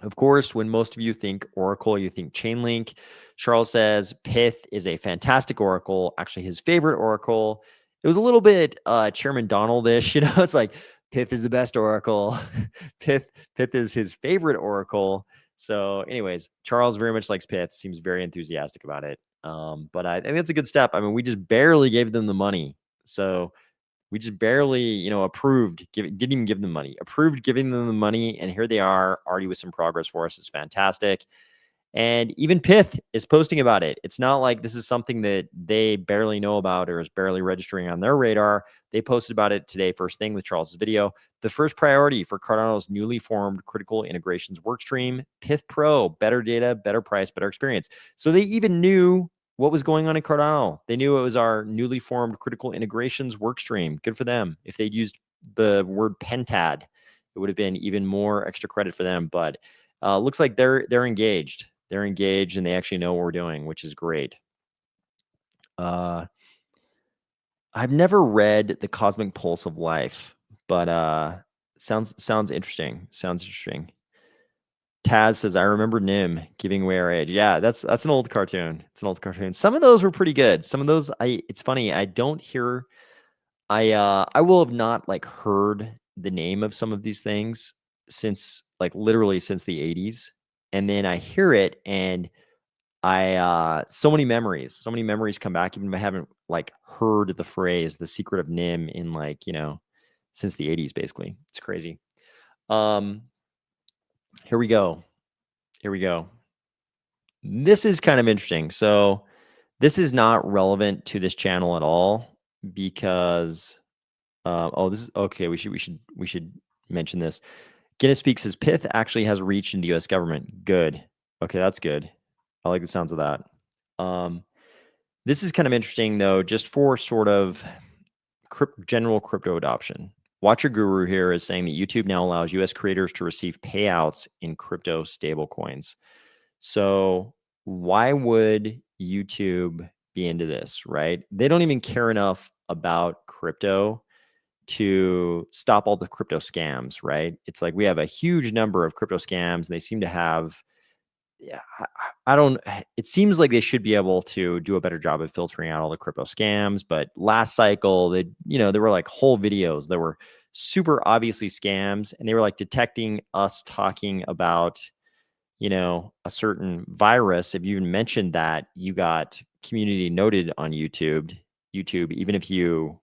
Of course, when most of you think Oracle, you think Chainlink. Charles says Pyth is a fantastic Oracle, actually his favorite Oracle. It was a little bit Chairman Donald-ish, it's like Pyth is the best Oracle. Pyth is his favorite Oracle. So anyways, Charles very much likes Pyth, seems very enthusiastic about it. But I think that's a good step. I mean, we just barely gave them the money. So we just barely, approved, didn't even give them money, approved giving them the money. And here they are already with some progress for us. It's fantastic. And even Pyth is posting about it. It's not like this is something that they barely know about or is barely registering on their radar. They posted about it today, first thing with Charles's video. The first priority for Cardano's newly formed critical integrations workstream, Pyth Pro, better data, better price, better experience. So they even knew what was going on in Cardano. They knew it was our newly formed critical integrations workstream. Good for them. If they'd used the word Pentad, it would have been even more extra credit for them. But looks like they're engaged. They're engaged and they actually know what we're doing, which is great. I've never read The Cosmic Pulse of Life, but sounds interesting. Sounds interesting. Taz says, I remember Nim giving away our age. Yeah, that's an old cartoon. It's an old cartoon. Some of those were pretty good. Some of those, it's funny. I don't hear, I will have not like heard the name of some of these things since like literally since the 80s. And then I hear it and so many memories come back, even if I haven't like heard the phrase, the secret of Nim in like, since the 80s, basically. It's crazy. Here we go. This is kind of interesting. So this is not relevant to this channel at all because oh, this is okay. We should mention this. Guinness Speaks says Pith actually has reached in the U.S. government. Good. Okay, that's good. I like the sounds of that. This is kind of interesting though, just for sort of general crypto adoption. Watcher Guru here is saying that YouTube now allows U.S. creators to receive payouts in crypto stablecoins. So why would YouTube be into this, right? They don't even care enough about crypto to stop all the crypto scams, right? It's like we have a huge number of crypto scams, and they seem to have, yeah, I don't, it seems like they should be able to do a better job of filtering out all the crypto scams. But last cycle, there were like whole videos that were super obviously scams, and they were like detecting us talking about, a certain virus. If you even mentioned that, you got community noted on YouTube, even if you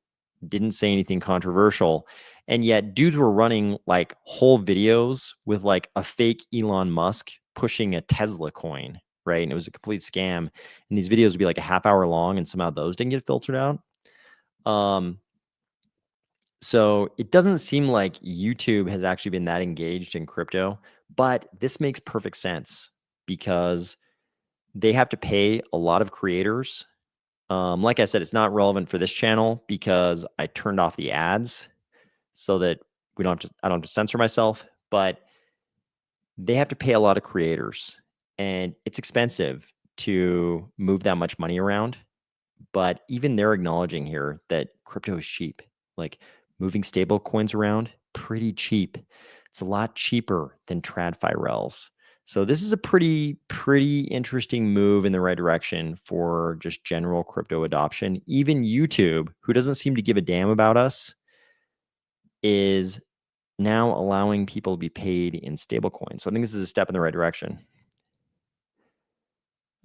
didn't say anything controversial. And yet dudes were running like whole videos with like a fake Elon Musk pushing a Tesla coin, right? And it was a complete scam. And these videos would be like a half hour long, and somehow those didn't get filtered out. So it doesn't seem like YouTube has actually been that engaged in crypto, but this makes perfect sense because they have to pay a lot of creators. Like I said, it's not relevant for this channel because I turned off the ads so that I don't have to censor myself, but they have to pay a lot of creators, and it's expensive to move that much money around. But even they're acknowledging here that crypto is cheap. Like moving stable coins around, pretty cheap. It's a lot cheaper than TradFi rels. So this is a pretty interesting move in the right direction for just general crypto adoption. Even YouTube, who doesn't seem to give a damn about us, is now allowing people to be paid in stablecoins. So I think this is a step in the right direction.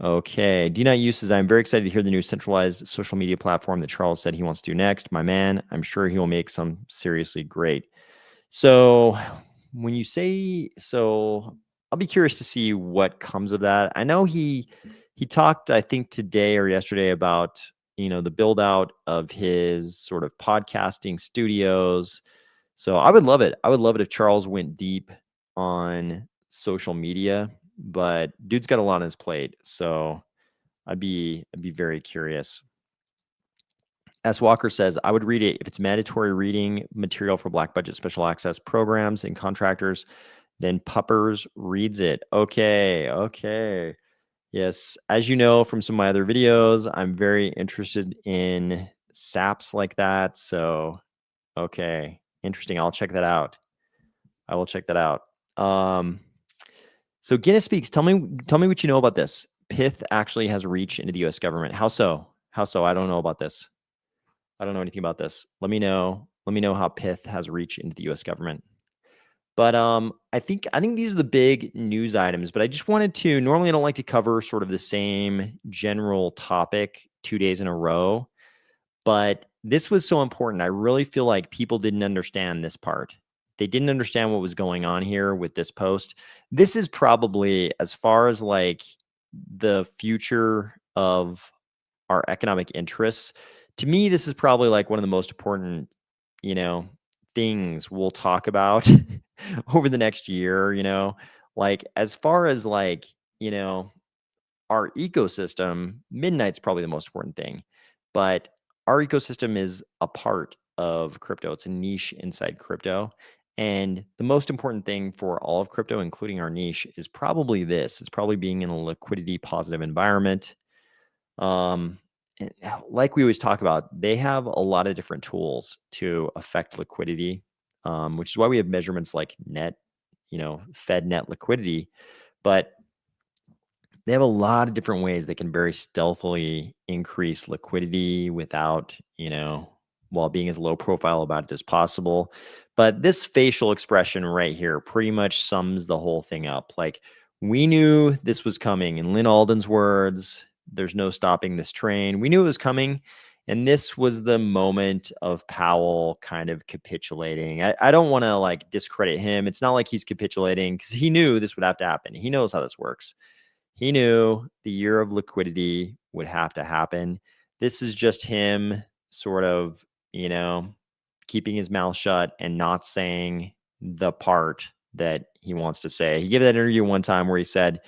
Okay. D Not Use says, I'm very excited to hear the new centralized social media platform that Charles said he wants to do next. My man, I'm sure he will make some seriously great. So when you say so, I'll be curious to see what comes of that. I know he talked, I think today or yesterday, about the build out of his sort of podcasting studios. So I would love it. I would love it if Charles went deep on social media, but dude's got a lot on his plate. So I'd be very curious. S. Walker says, I would read it if it's mandatory reading material for Black Budget Special Access programs and contractors, then Puppers reads it. Okay. Yes. As you know from some of my other videos, I'm very interested in SAPs like that. So, okay. Interesting. I'll check that out. I will check that out. So Guinness Speaks, tell me what you know about this. Pith actually has reached into the US government. How so? I don't know about this. I don't know anything about this. Let me know how Pith has reached into the US government. But I think these are the big news items, but I just wanted to, normally I don't like to cover sort of the same general topic 2 days in a row, but this was so important. I really feel like people didn't understand this part. They didn't understand what was going on here with this post. This is probably, as far as like the future of our economic interests, to me, this is probably like one of the most important, things we'll talk about over the next year, like as far as like, our ecosystem, Midnight's probably the most important thing, but our ecosystem is a part of crypto. It's a niche inside crypto. And the most important thing for all of crypto, including our niche, is probably this. It's probably being in a liquidity positive environment. And like we always talk about, they have a lot of different tools to affect liquidity, which is why we have measurements like Fed net liquidity. But they have a lot of different ways they can very stealthily increase liquidity without, while being as low profile about it as possible. But this facial expression right here pretty much sums the whole thing up. Like, we knew this was coming. In Lynn Alden's words, there's no stopping this train. We knew it was coming. And this was the moment of Powell kind of capitulating. I don't want to like discredit him. It's not like he's capitulating because he knew this would have to happen. He knows how this works. He knew the year of liquidity would have to happen. This is just him sort of, keeping his mouth shut and not saying the part that he wants to say. He gave that interview one time where he said,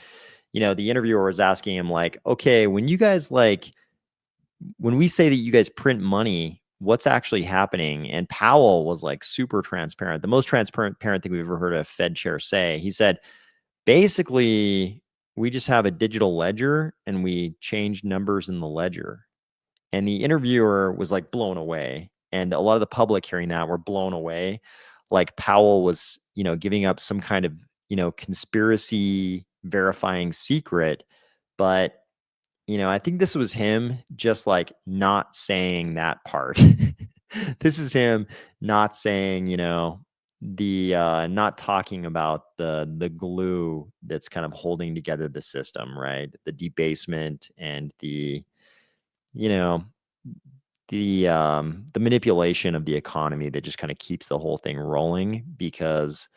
the interviewer was asking him, like, okay, when you guys when we say that you guys print money, what's actually happening? And Powell was like super transparent, the most transparent thing we've ever heard a Fed chair say. He said, basically, we just have a digital ledger and we change numbers in the ledger. And the interviewer was like blown away. And a lot of the public hearing that were blown away. Like Powell was, giving up some kind of, conspiracy verifying secret. But, I think this was him just like not saying that part. This is him not saying, not talking about the glue that's kind of holding together the system, right? The debasement and you know, the manipulation of the economy that just kind of keeps the whole thing rolling, because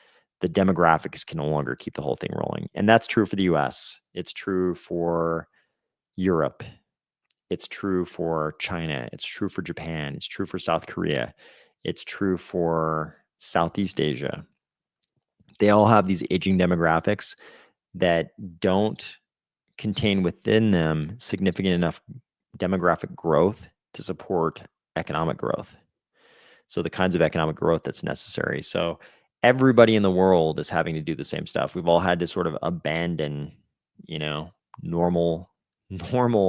the demographics can no longer keep the whole thing rolling. And that's true for the US. It's true for Europe. It's true for China. It's true for Japan. It's true for South Korea. It's true for Southeast Asia. They all have these aging demographics that don't contain within them significant enough demographic growth to support economic growth. So the kinds of economic growth that's necessary. So everybody in the world is having to do the same stuff. We've all had to sort of abandon, normal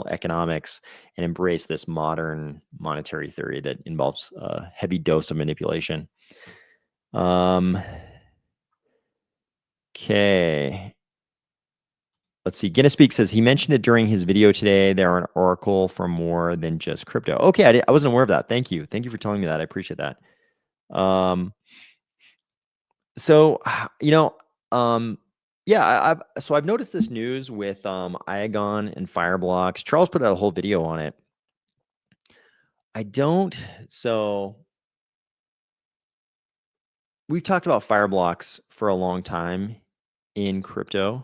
economics and embrace this modern monetary theory that involves a heavy dose of manipulation. Okay. Let's see. Guinness Speak says he mentioned it during his video today. They're an oracle for more than just crypto. Okay, I wasn't aware of that. Thank you. Thank you for telling me that. I appreciate that. So, yeah, I've noticed this news with Iagon and Fireblocks. Charles put out a whole video on it. So we've talked about Fireblocks for a long time in crypto.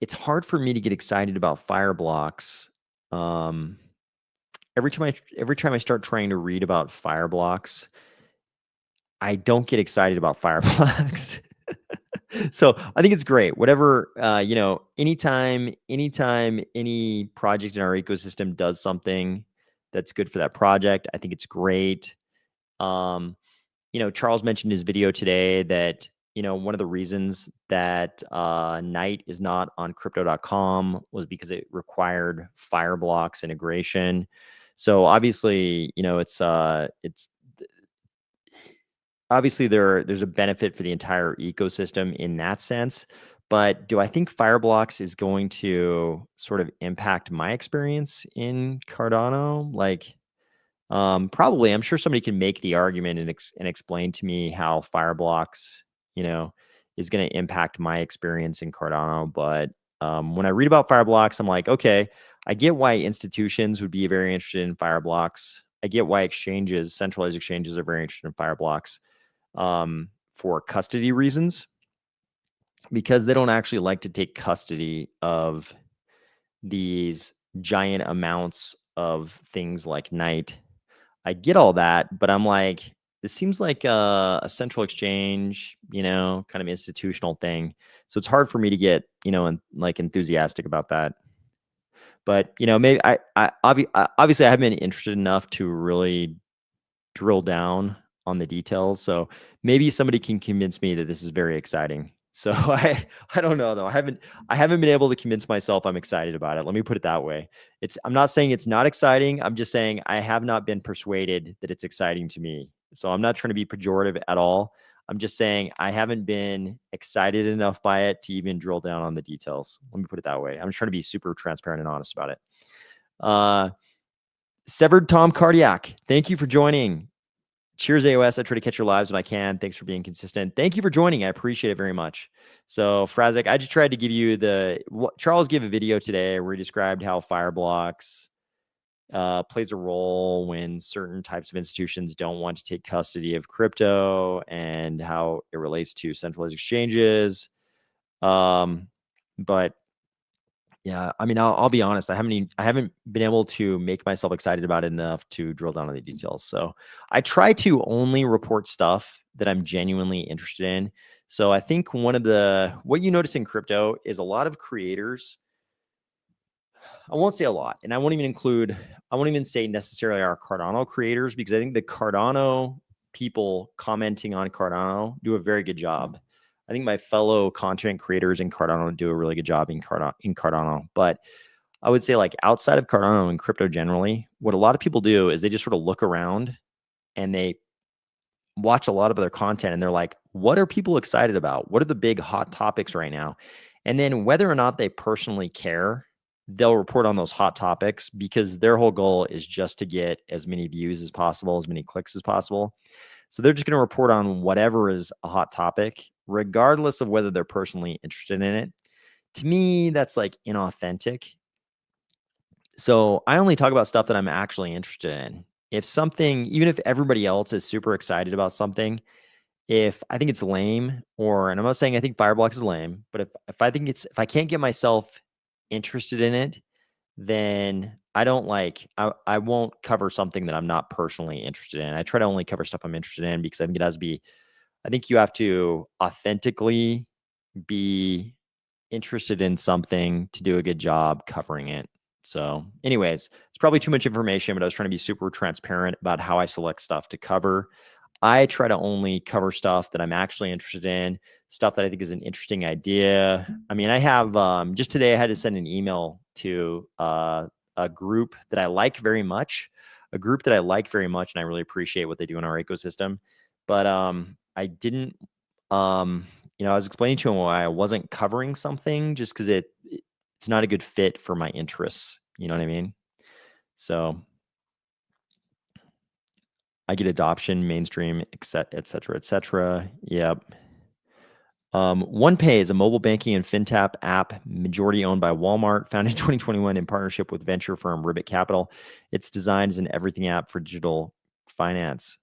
It's hard for me to get excited about Fireblocks. Every time I start trying to read about Fireblocks, I don't get excited about Fireblocks. So I think it's great. Whatever, anytime any project in our ecosystem does something that's good for that project, I think it's great. Charles mentioned in his video today that, one of the reasons that Night is not on crypto.com was because it required Fireblocks integration. So obviously, it's obviously there's a benefit for the entire ecosystem in that sense. But do I think Fireblocks is going to sort of impact my experience in Cardano? Like, probably. I'm sure somebody can make the argument and explain to me how Fireblocks, is going to impact my experience in Cardano. But when I read about Fireblocks, I'm like, okay, I get why institutions would be very interested in Fireblocks. I get why centralized exchanges, are very interested in Fireblocks for custody reasons, because they don't actually like to take custody of these giant amounts of things like Night. I get all that, but I'm like, this seems like a central exchange, kind of institutional thing. So it's hard for me to get, enthusiastic about that. But maybe obviously I haven't been interested enough to really drill down on the details. So maybe somebody can convince me that this is very exciting. So I don't know though. I haven't been able to convince myself I'm excited about it. Let me put it that way. I'm not saying it's not exciting. I'm just saying I have not been persuaded that it's exciting to me. So I'm not trying to be pejorative at all. I'm just saying I haven't been excited enough by it to even drill down on the details. Let me put it that way. I'm trying to be super transparent and honest about it. Severed Tom Cardiac, thank you for joining. Cheers, AOS. I try to catch your lives when I can. Thanks for being consistent. Thank you for joining. I appreciate it very much. So, Frazek, I just tried to give you Charles gave a video today where he described how Fireblocks plays a role when certain types of institutions don't want to take custody of crypto, and how it relates to centralized exchanges. But Yeah, I mean, I'll be honest. I haven't been able to make myself excited about it enough to drill down on the details. So I try to only report stuff that I'm genuinely interested in. So I think what you notice in crypto is a lot of creators. I won't say a lot, and I won't even say necessarily our Cardano creators, because I think the Cardano people commenting on Cardano do a very good job. I think my fellow content creators in Cardano do a really good job in Cardano. But I would say, like, outside of Cardano and crypto generally, what a lot of people do is they just sort of look around and they watch a lot of other content and they're like, what are people excited about? What are the big hot topics right now? And then whether or not they personally care, they'll report on those hot topics, because their whole goal is just to get as many views as possible, as many clicks as possible. So they're just going to report on whatever is a hot topic, regardless of whether they're personally interested in it. To me, that's like inauthentic. So I only talk about stuff that I'm actually interested in. If something, even if everybody else is super excited about something, if I think it's lame, and I'm not saying I think Fireblocks is lame, but if I can't get myself interested in it, then I won't cover something that I'm not personally interested in. I try to only cover stuff I'm interested in, because I think I think you have to authentically be interested in something to do a good job covering it. So, anyways, it's probably too much information, but I was trying to be super transparent about how I select stuff to cover. I try to only cover stuff that I'm actually interested in, stuff that I think is an interesting idea. I mean, I have just today I had to send an email to a group that I like very much, and I really appreciate what they do in our ecosystem. But I didn't, I was explaining to them why I wasn't covering something, just because it's not a good fit for my interests. You know what I mean? So I get adoption, mainstream, et cetera, et cetera. Yep. OnePay is a mobile banking and fintech app, majority owned by Walmart, founded in 2021 in partnership with venture firm Ribbit Capital. It's designed as an everything app for digital finance.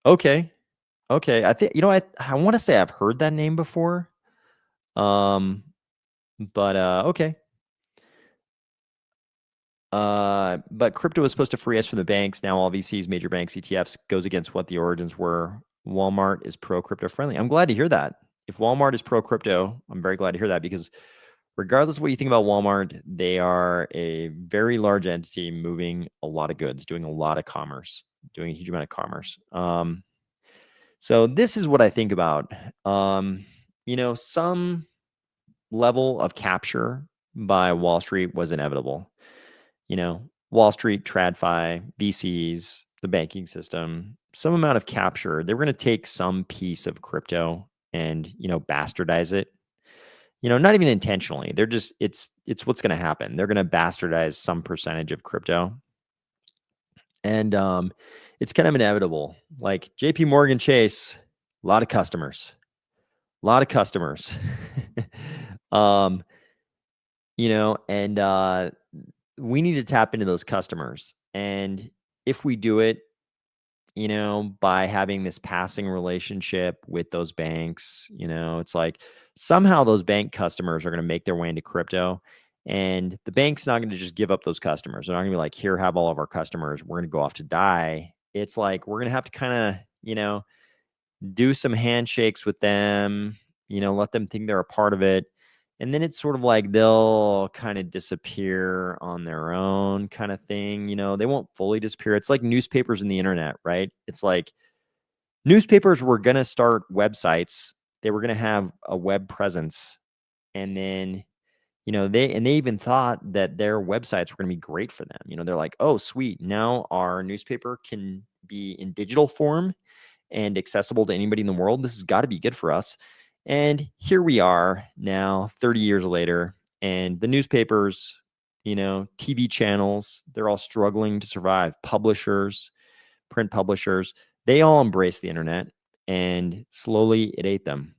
Okay. Okay. I think, I want to say I've heard that name before. Um, but okay. But crypto is supposed to free us from the banks. Now all VCs, major banks, ETFs goes against what the origins were. Walmart is pro crypto friendly. I'm glad to hear that. If Walmart is pro crypto, I'm very glad to hear that, because regardless of what you think about Walmart, they are a very large entity moving a lot of goods, doing a lot of commerce, doing a huge amount of commerce. So this is what I think about. Some level of capture by Wall Street was inevitable. Wall Street, TradFi, VCs, the banking system, some amount of capture. They were going to take some piece of crypto and, bastardize it. Not even intentionally. They're just it's what's going to happen. They're going to bastardize some percentage of crypto. And it's kind of inevitable. Like JP Morgan Chase, a lot of customers. A lot of customers. um, and we need to tap into those customers. And if we do it, by having this passing relationship with those banks, it's like somehow those bank customers are going to make their way into crypto. And the bank's not going to just give up those customers. They're not going to be like, here, have all of our customers. We're going to go off to die. It's like, we're going to have to kind of, do some handshakes with them, let them think they're a part of it. And then it's sort of like they'll kind of disappear on their own, kind of thing. They won't fully disappear. It's like newspapers and the internet, right? It's like newspapers were going to start websites. They were going to have a web presence. And then, they even thought that their websites were going to be great for them. They're like, oh, sweet. Now our newspaper can be in digital form and accessible to anybody in the world. This has got to be good for us. And here we are now, 30 years later, and the newspapers, TV channels, they're all struggling to survive. Publishers, print publishers, they all embrace the internet, and slowly it ate them.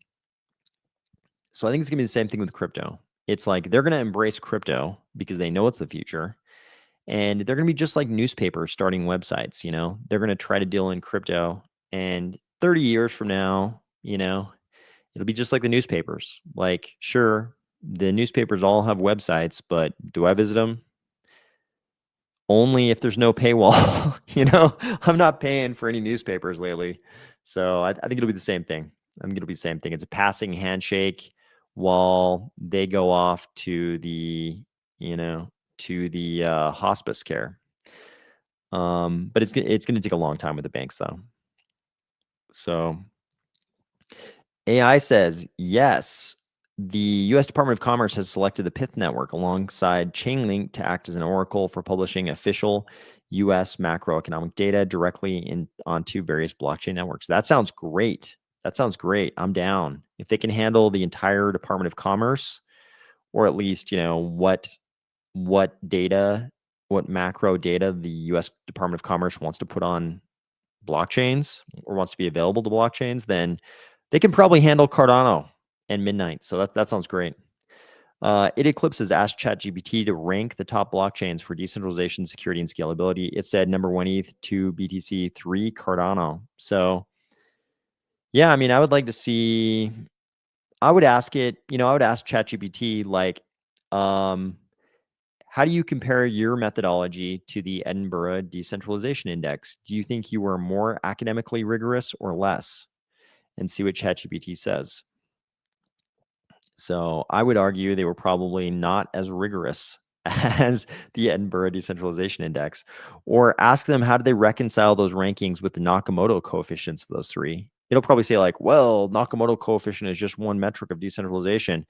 So I think it's going to be the same thing with crypto. It's like they're going to embrace crypto because they know it's the future. And they're going to be just like newspapers starting websites. They're going to try to deal in crypto. And 30 years from now, it'll be just like the newspapers. Like, sure, The newspapers all have websites, but do I visit them? Only if there's no paywall. I'm not paying for any newspapers lately. So I think it'll be the same thing. I think it'll be the same thing. It's a passing handshake while they go off to the, hospice care. But it's going to take a long time with the banks, though. So AI says, yes, the U.S. Department of Commerce has selected the Pith network alongside Chainlink to act as an oracle for publishing official U.S. macroeconomic data directly onto various blockchain networks. That sounds great. I'm down. If they can handle the entire Department of Commerce, or at least, what macro data the U.S. Department of Commerce wants to put on blockchains or wants to be available to blockchains, then they can probably handle Cardano and Midnight. So that sounds great. It Eclipses asked ChatGPT to rank the top blockchains for decentralization, security, and scalability. It said number 1 ETH, 2 BTC, 3 Cardano. So yeah, I mean, I would like to see. I would ask ChatGPT like, how do you compare your methodology to the Edinburgh Decentralization Index? Do you think you were more academically rigorous or less? And see what ChatGPT says. So I would argue they were probably not as rigorous as the Edinburgh Decentralization Index. Or ask them, how do they reconcile those rankings with the Nakamoto coefficients of those three? It'll probably say like, well, Nakamoto coefficient is just one metric of decentralization.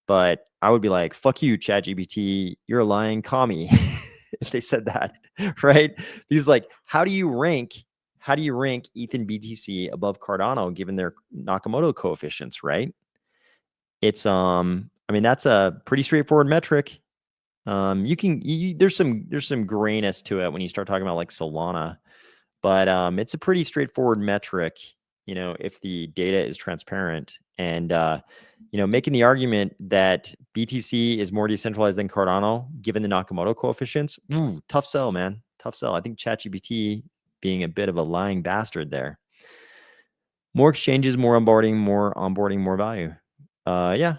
But I would be like, fuck you, ChatGPT, you're a lying commie if they said that, right? Because like, how do you rank ETH and BTC above Cardano given their Nakamoto coefficients, right? It's that's a pretty straightforward metric. There's some grayness to it when you start talking about like Solana, but it's a pretty straightforward metric, if the data is transparent. And making the argument that BTC is more decentralized than Cardano, given the Nakamoto coefficients, tough sell, man. Tough sell. I think ChatGPT being a bit of a lying bastard there. More exchanges, more onboarding, more value. Yeah.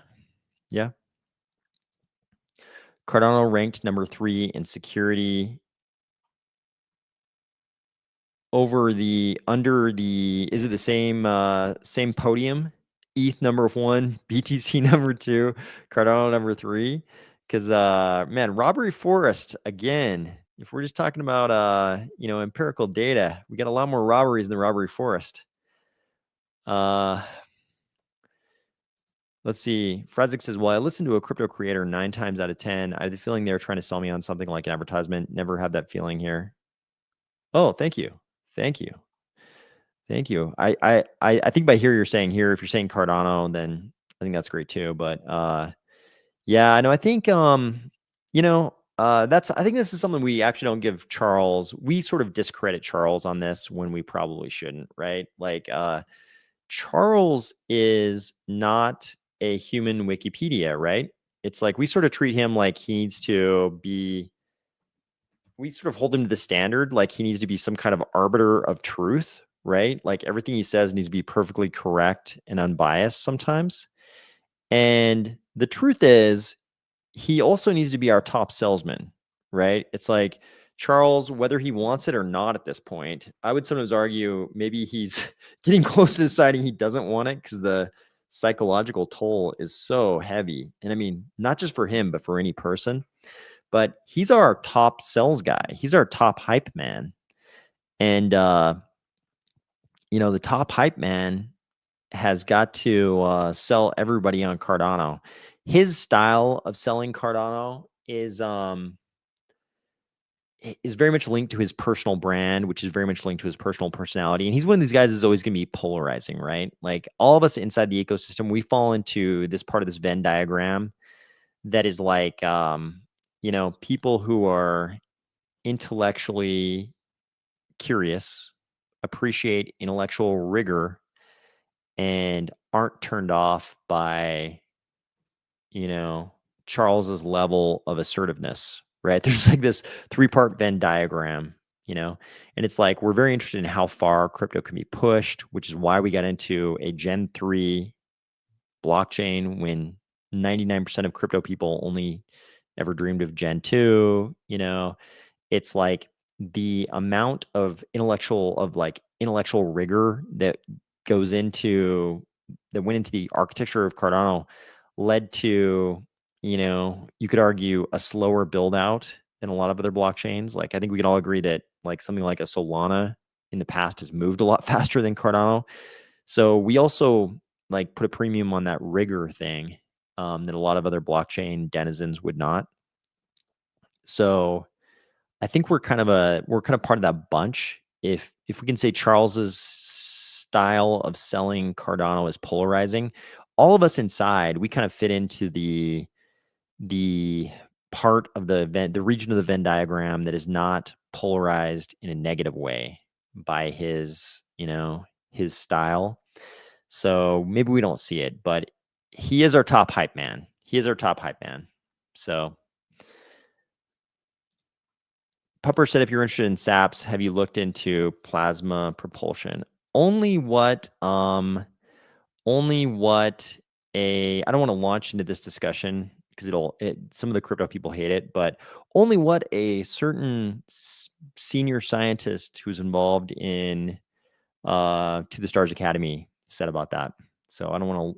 Cardano ranked number 3 in security under the, is it the same podium? ETH number 1, BTC number 2, Cardano number 3. Because man, Robbery Forest again. If we're just talking about empirical data, we got a lot more robberies than Robbery Forest. Let's see. Fredzik says, well, I listened to a crypto creator 9 times out of 10. I have the feeling they're trying to sell me on something like an advertisement. Never have that feeling here. Oh, thank you. Thank you. I think by here you're saying here, if you're saying Cardano, then I think that's great too. But yeah, no, I think I think this is something we actually don't give Charles. We sort of discredit Charles on this when we probably shouldn't, right? Like Charles is not a human Wikipedia, right? It's like we sort of treat him like he needs to be, we sort of hold him to the standard like he needs to be some kind of arbiter of truth, right? Like everything he says needs to be perfectly correct and unbiased sometimes. And the truth is, he also needs to be our top salesman, right? It's like Charles, whether he wants it or not at this point, I would sometimes argue maybe he's getting close to deciding he doesn't want it because the psychological toll is so heavy. And I mean, not just for him, but for any person. But he's our top sales guy. He's our top hype man. And, the top hype man has got to sell everybody on Cardano. His style of selling Cardano is very much linked to his personal brand, which is very much linked to his personal personality. And he's one of these guys that's always going to be polarizing, right? Like all of us inside the ecosystem, we fall into this part of this Venn diagram that is like, people who are intellectually curious, appreciate intellectual rigor, and aren't turned off by, Charles's level of assertiveness, right? There's like this 3-part Venn diagram, and it's like we're very interested in how far crypto can be pushed, which is why we got into a Gen 3 blockchain when 99% of crypto people only ever dreamed of Gen 2. It's like the amount of intellectual rigor that goes into that went into the architecture of Cardano led to, you could argue a slower build out than a lot of other blockchains. Like I think we can all agree that like something like a Solana in the past has moved a lot faster than Cardano. So we also like put a premium on that rigor thing that a lot of other blockchain denizens would not. So I think we're kind of part of that bunch. If we can say Charles's style of selling Cardano is polarizing, all of us inside, we kind of fit into the part of the region of the Venn diagram that is not polarized in a negative way by his style. So maybe we don't see it, but he is our top hype man. So Pupper said, if you're interested in SAPs, have you looked into plasma propulsion? Only what I don't want to launch into this discussion because some of the crypto people hate it, but only what a certain senior scientist who's involved in To the Stars Academy said about that. So I don't want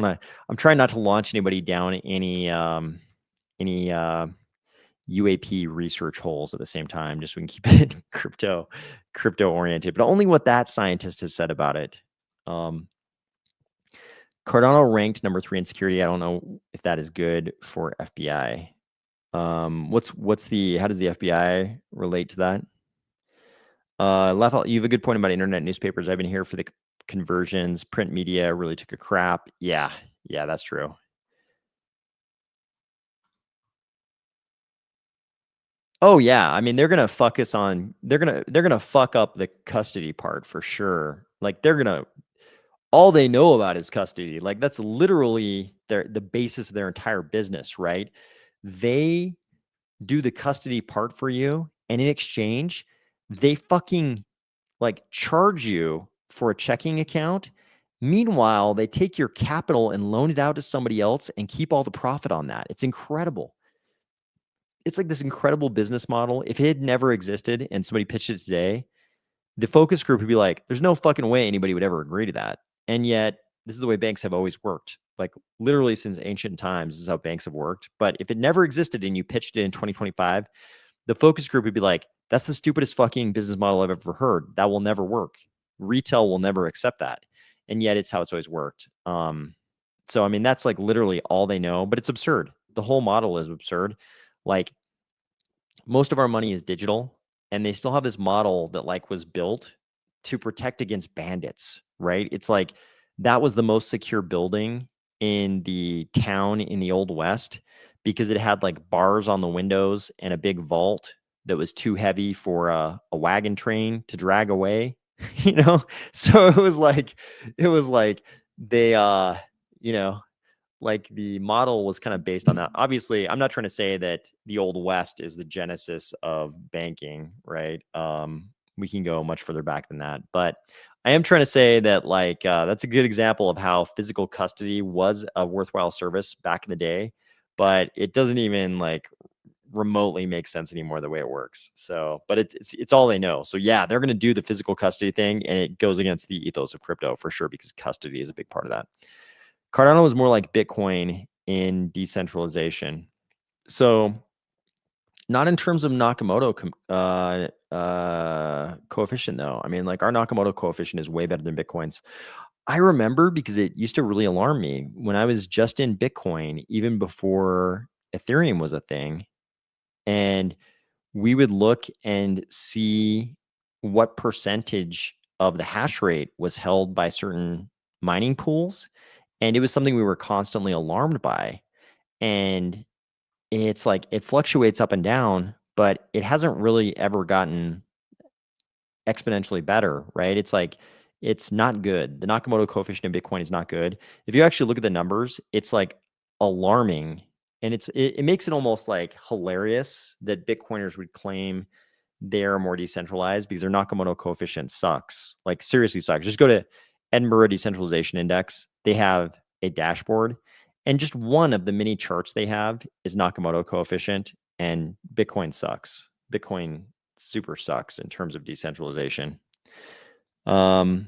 to, I'm trying not to launch anybody down any UAP research holes at the same time, just so we can keep it crypto oriented, but only what that scientist has said about it. Cardano ranked number 3 in security. I don't know if that is good for FBI. How does the FBI relate to that? You have a good point about internet newspapers. I've been here for the conversions. Print media really took a crap. Yeah, that's true. Oh yeah, I mean they're gonna fuck us on. They're gonna fuck up the custody part for sure. Like all they know about is custody. Like that's literally the basis of their entire business, right? They do the custody part for you, and in exchange, they fucking like charge you for a checking account. Meanwhile, they take your capital and loan it out to somebody else and keep all the profit on that. It's incredible. It's like this incredible business model. If it had never existed and somebody pitched it today, the focus group would be like, there's no fucking way anybody would ever agree to that. And yet, this is the way banks have always worked. Like literally since ancient times, this is how banks have worked. But if it never existed and you pitched it in 2025, the focus group would be like, that's the stupidest fucking business model I've ever heard. That will never work. Retail will never accept that. And yet it's how it's always worked. So, I mean, that's like literally all they know, but it's absurd. The whole model is absurd. Like most of our money is digital, and they still have this model that like was built to protect against bandits, right? It's like that was the most secure building in the town in the Old West because it had like bars on the windows and a big vault that was too heavy for a wagon train to drag away, So it was like they like the model was kind of based on that. Obviously, I'm not trying to say that the Old West is the genesis of banking, right? We can go much further back than that, but I am trying to say that like that's a good example of how physical custody was a worthwhile service back in the day, but it doesn't even like remotely make sense anymore the way it works. So, but it's all they know. So yeah, they're going to do the physical custody thing, and it goes against the ethos of crypto for sure because custody is a big part of that. Cardano is more like Bitcoin in decentralization. So not in terms of Nakamoto coefficient though. I mean, like our Nakamoto coefficient is way better than Bitcoin's. I remember because it used to really alarm me when I was just in Bitcoin, even before Ethereum was a thing. And we would look and see what percentage of the hash rate was held by certain mining pools. And it was something we were constantly alarmed by. And it's like it fluctuates up and down, but it hasn't really ever gotten exponentially better, right? It's like it's not good. The Nakamoto coefficient in Bitcoin is not good. If you actually look at the numbers, it's like alarming, and it makes it almost like hilarious that Bitcoiners would claim they're more decentralized because their Nakamoto coefficient sucks. Like seriously sucks. Just go to Edinburgh Decentralization Index. They have a dashboard, And just one of the many charts they have is Nakamoto coefficient, and Bitcoin sucks. Bitcoin super sucks in terms of decentralization. Night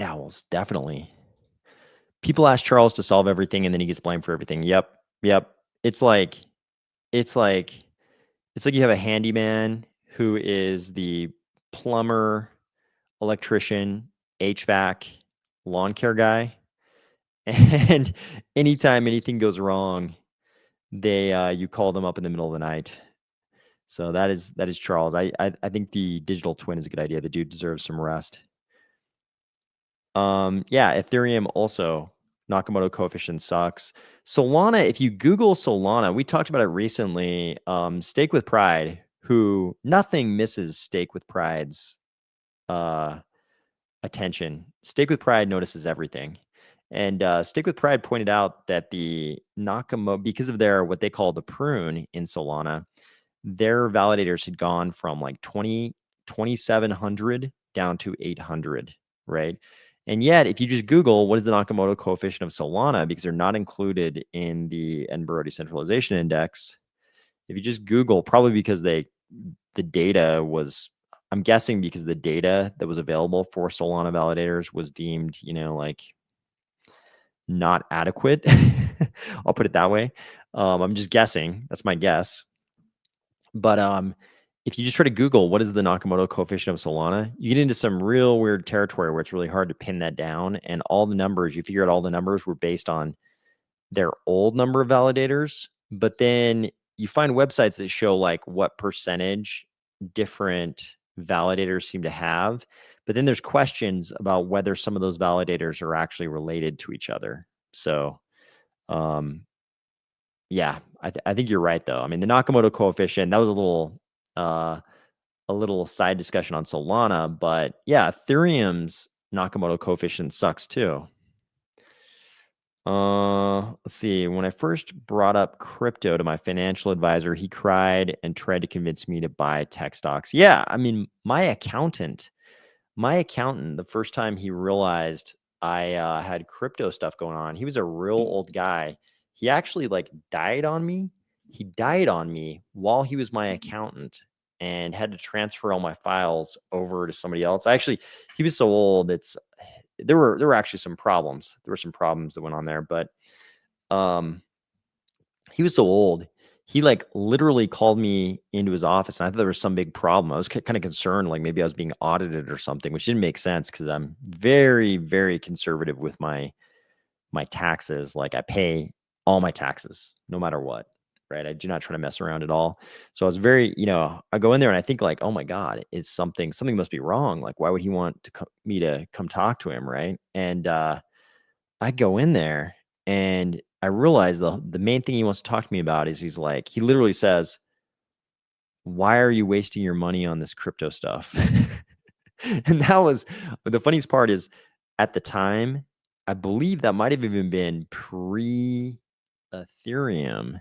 owls, definitely. People ask Charles to solve everything and then he gets blamed for everything. Yep. It's like it's like you have a handyman who is the plumber, electrician, HVAC, lawn care guy. And anytime anything goes wrong, they you call them up in the middle of the night. So that is Charles. I think the digital twin is a good idea. The dude deserves some rest. Yeah, Ethereum also, Nakamoto coefficient sucks. Solana, if you Google Solana, we talked about it recently. Stake with Pride, who nothing misses Stake with Pride's attention. Stake with Pride notices everything. And Stake with Pride pointed out that the Nakamoto, because of their what they call the prune in Solana, their validators had gone from like 2,700 down to 800, right? And yet, if you just Google what is the Nakamoto coefficient of Solana, because they're not included in the Edinburgh Decentralization Index, if you just Google, probably because the data was, I'm guessing because the data that was available for Solana validators was deemed, like not adequate. I'll put it that way. I'm just guessing. That's my guess. But if you just try to Google what is the Nakamoto coefficient of Solana, you get into some real weird territory where it's really hard to pin that down. And all the numbers, you figure out all the numbers were based on their old number of validators. But then you find websites that show like what percentage different validators seem to have. But then there's questions about whether some of those validators are actually related to each other. So, yeah, I think you're right though. I mean, the Nakamoto coefficient, that was a little side discussion on Solana, but yeah, Ethereum's Nakamoto coefficient sucks too. Let's see. When I first brought up crypto to my financial advisor, he cried and tried to convince me to buy tech stocks. Yeah, I mean, my accountant, the first time he realized I had crypto stuff going on, he was a real old guy. He actually like died on me. He died on me while he was my accountant and had to transfer all my files over to somebody else. He was so old. There were actually some problems. There were some problems that went on there, but he was so old. He like literally called me into his office, and I thought there was some big problem. I was kind of concerned, like maybe I was being audited or something, which didn't make sense because I'm very, very conservative with my taxes. Like I pay all my taxes, no matter what, right? I do not try to mess around at all. So I was very, I go in there and I think like, oh my God, it's something must be wrong. Like, why would he want me to come talk to him, right? And I go in there and I realize the main thing he wants to talk to me about is he literally says, why are you wasting your money on this crypto stuff? And that was the funniest part is at the time, I believe that might have even been pre Ethereum.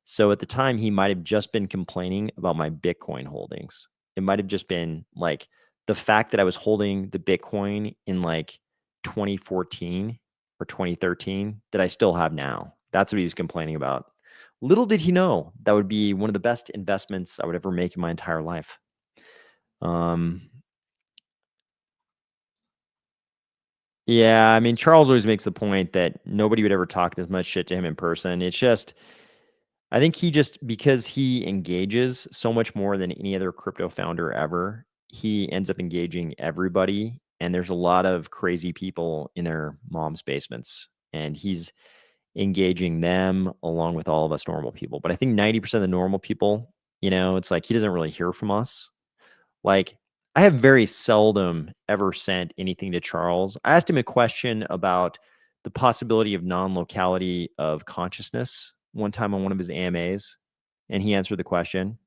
So at the time, he might have just been complaining about my Bitcoin holdings. It might have just been like the fact that I was holding the Bitcoin in like 2014 or 2013 that I still have now. That's what he was complaining about. Little did he know that would be one of the best investments I would ever make in my entire life. Yeah, I mean, Charles always makes the point that nobody would ever talk this much shit to him in person. It's just, I think because he engages so much more than any other crypto founder ever, he ends up engaging everybody. And there's a lot of crazy people in their mom's basements. And he's engaging them along with all of us normal people. But I think 90% of the normal people, it's like he doesn't really hear from us. Like, I have very seldom ever sent anything to Charles. I asked him a question about the possibility of non-locality of consciousness one time on one of his AMAs, and he answered the question.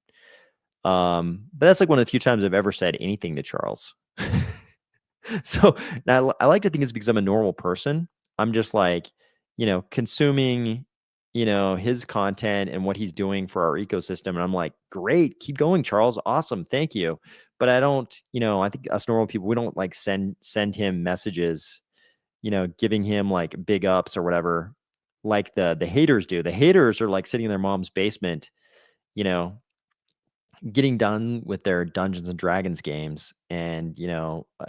But that's like one of the few times I've ever said anything to Charles. So now I like to think it's because I'm a normal person. I'm just like, consuming, his content and what he's doing for our ecosystem. And I'm like, great, keep going, Charles. Awesome. Thank you. But I don't, I think us normal people, we don't like send him messages, giving him like big ups or whatever, like the haters do. The haters are like sitting in their mom's basement, you know, getting done with their Dungeons and Dragons games and,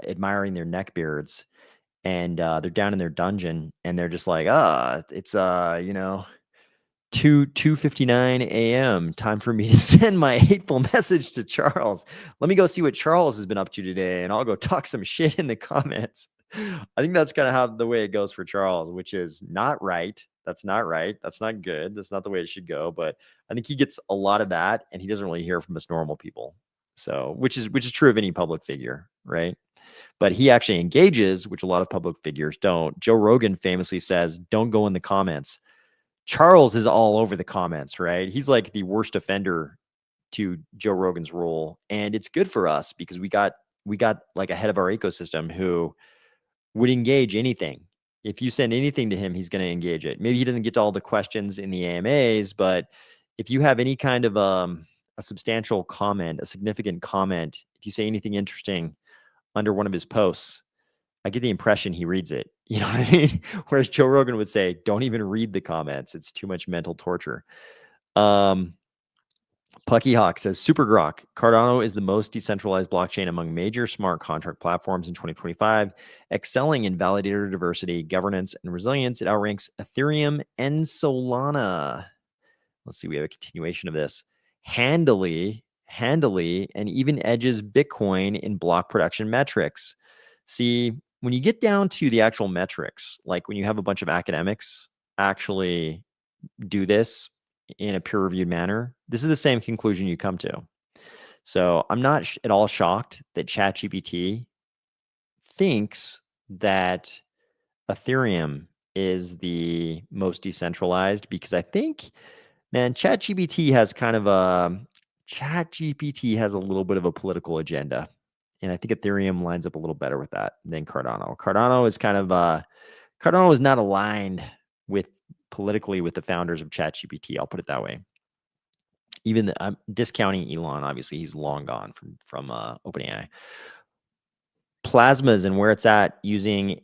admiring their neckbeards. And they're down in their dungeon and they're just like, it's 2:59 a.m. Time for me to send my hateful message to Charles. Let me go see what Charles has been up to today, and I'll go talk some shit in the comments. I think that's kind of how the way it goes for Charles, which is not right. That's not right. That's not good. That's not the way it should go. But I think he gets a lot of that, and he doesn't really hear from us normal people. So, which is true of any public figure, right? But he actually engages, which a lot of public figures don't. Joe Rogan famously says, "Don't go in the comments." Charles is all over the comments, right? He's like the worst offender to Joe Rogan's rule, and it's good for us because we got like a head of our ecosystem who would engage anything. If you send anything to him, he's going to engage it. Maybe he doesn't get to all the questions in the AMAs, but if you have any kind of a substantial comment, a significant comment, if you say anything interesting under one of his posts, I get the impression he reads it. You know what I mean? Whereas Joe Rogan would say, don't even read the comments. It's too much mental torture. Pucky Hawk says, Super Grok, Cardano is the most decentralized blockchain among major smart contract platforms in 2025, excelling in validator diversity, governance, and resilience. It outranks Ethereum and Solana. Let's see, we have a continuation of this. Handily, and even edges Bitcoin in block production metrics. See, when you get down to the actual metrics, like when you have a bunch of academics actually do this in a peer-reviewed manner, this is the same conclusion you come to. So I'm not at all shocked that ChatGPT thinks that Ethereum is the most decentralized, because I think, man, ChatGPT has a little bit of a political agenda. And I think Ethereum lines up a little better with that than Cardano. Cardano is not aligned politically with the founders of ChatGPT. I'll put it that way. Even I'm discounting Elon. Obviously, he's long gone from OpenAI. Plasmas and where it's at using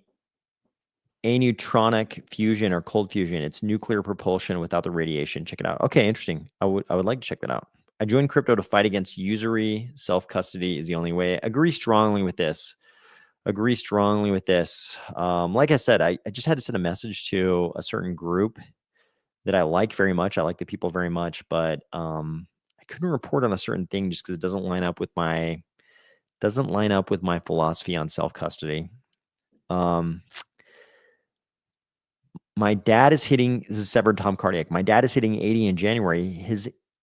aneutronic fusion or cold fusion. It's nuclear propulsion without the radiation. Check it out. Okay, interesting. I would like to check that out. I joined crypto to fight against usury. Self-custody is the only way. Agree strongly with this. Like I said, I just had to send a message to a certain group that I like very much. I like the people very much, but I couldn't report on a certain thing just because it doesn't line up with my philosophy on self-custody. My dad is hitting, this is Severed Tom Cardiac. My dad is hitting 80 in January.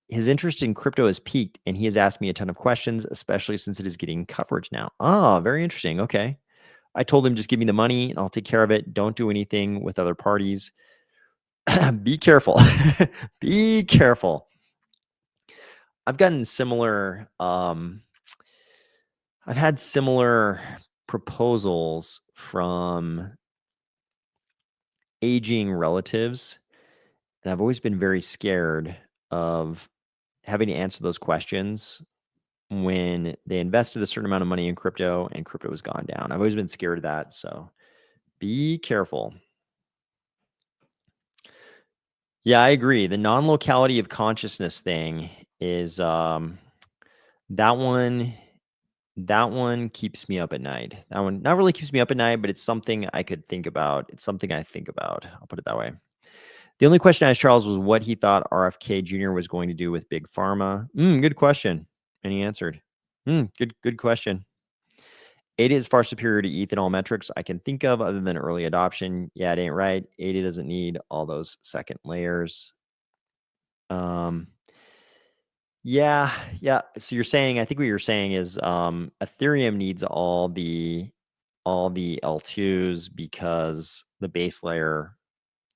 His interest in crypto has peaked, and he has asked me a ton of questions, especially since it is getting coverage now. Oh, very interesting. Okay. I told him, just give me the money and I'll take care of it. Don't do anything with other parties. Be careful. Be careful. I've gotten similar, I've had similar proposals from aging relatives, and I've always been very scared of having to answer those questions when they invested a certain amount of money in crypto and crypto has gone down. I've always been scared of that. So be careful. Yeah, I agree. The non-locality of consciousness thing is that one keeps me up at night. That one not really keeps me up at night, but it's something I could think about. It's something I think about. I'll put it that way. The only question I asked Charles was what he thought RFK Jr. was going to do with Big Pharma. Good question. And he answered. Good question. ADA is far superior to ETH in all metrics I can think of other than early adoption. Yeah, it ain't right. ADA doesn't need all those second layers. Yeah. So you're saying, I think what you're saying is Ethereum needs all the L2s because the base layer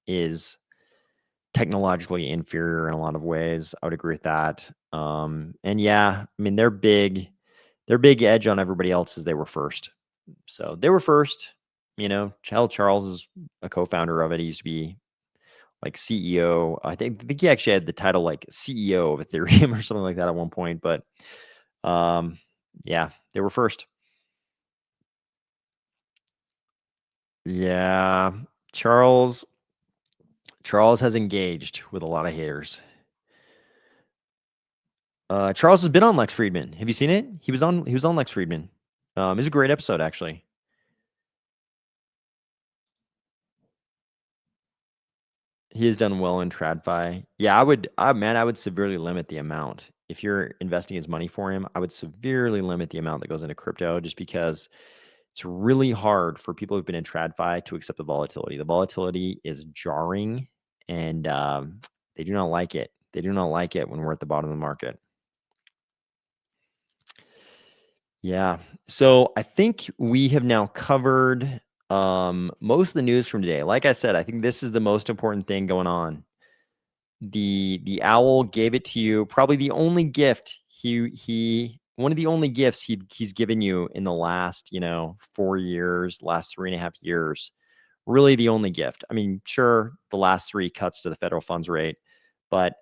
is technologically inferior in a lot of ways. I would agree with that. And yeah, I mean, their big edge on everybody else is they were first. So they were first, Charles is a co-founder of it. He used to be like CEO. I think he actually had the title like CEO of Ethereum or something like that at one point, but yeah, they were first. Yeah, Charles Charles has engaged with a lot of haters. Charles has been on Lex Friedman. Have you seen it? He was on Lex Friedman. It's a great episode actually. He has done well in TradFi. Yeah, I would severely limit the amount. If you're investing his money for him, I would severely limit the amount that goes into crypto just because it's really hard for people who've been in TradFi to accept the volatility. The volatility is jarring and they do not like it. They do not like it when we're at the bottom of the market. Yeah. So I think we have now covered most of the news from today. Like I said, I think this is the most important thing going on. The owl gave it to you. Probably the only gift he one of the only gifts he's given you in the last 4 years, last 3.5 years. Really, the only gift. I mean, sure, the last three cuts to the federal funds rate, but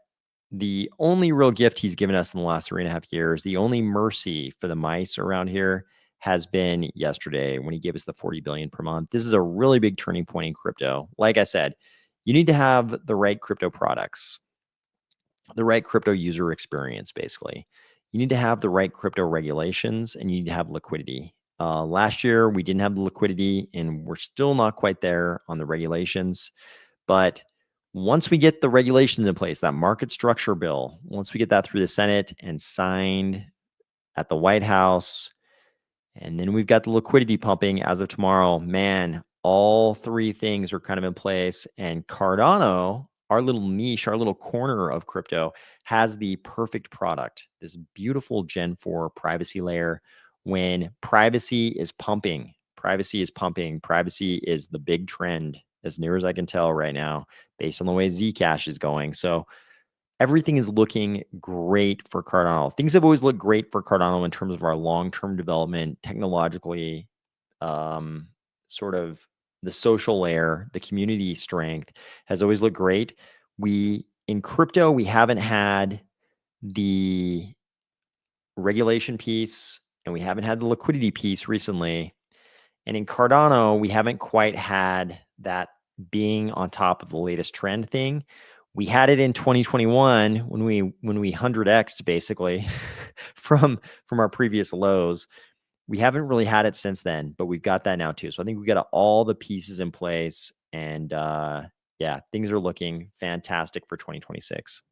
the only real gift he's given us in the last 3.5 years, the only mercy for the mice around here has been yesterday when he gave us the 40 billion per month. This is a really big turning point in crypto. Like I said, you need to have the right crypto products, the right crypto user experience, basically. You need to have the right crypto regulations and you need to have liquidity. Last year, we didn't have the liquidity and we're still not quite there on the regulations. But once we get the regulations in place, that market structure bill, once we get that through the Senate and signed at the White House, and then we've got the liquidity pumping as of tomorrow, man, all three things are kind of in place. And Cardano, our little niche, our little corner of crypto, has the perfect product, this beautiful Gen 4 privacy layer. When privacy is pumping, privacy is pumping, privacy is the big trend, as near as I can tell right now, based on the way Zcash is going. So everything is looking great for Cardano. Things have always looked great for Cardano in terms of our long-term development, technologically, sort of the social layer, the community strength has always looked great. In crypto, we haven't had the regulation piece and we haven't had the liquidity piece recently. And in Cardano, we haven't quite had that being on top of the latest trend thing. We had it in 2021 when we 100x'd basically from our previous lows. We haven't really had it since then, but we've got that now too. So I think we got all the pieces in place, and yeah, things are looking fantastic for 2026.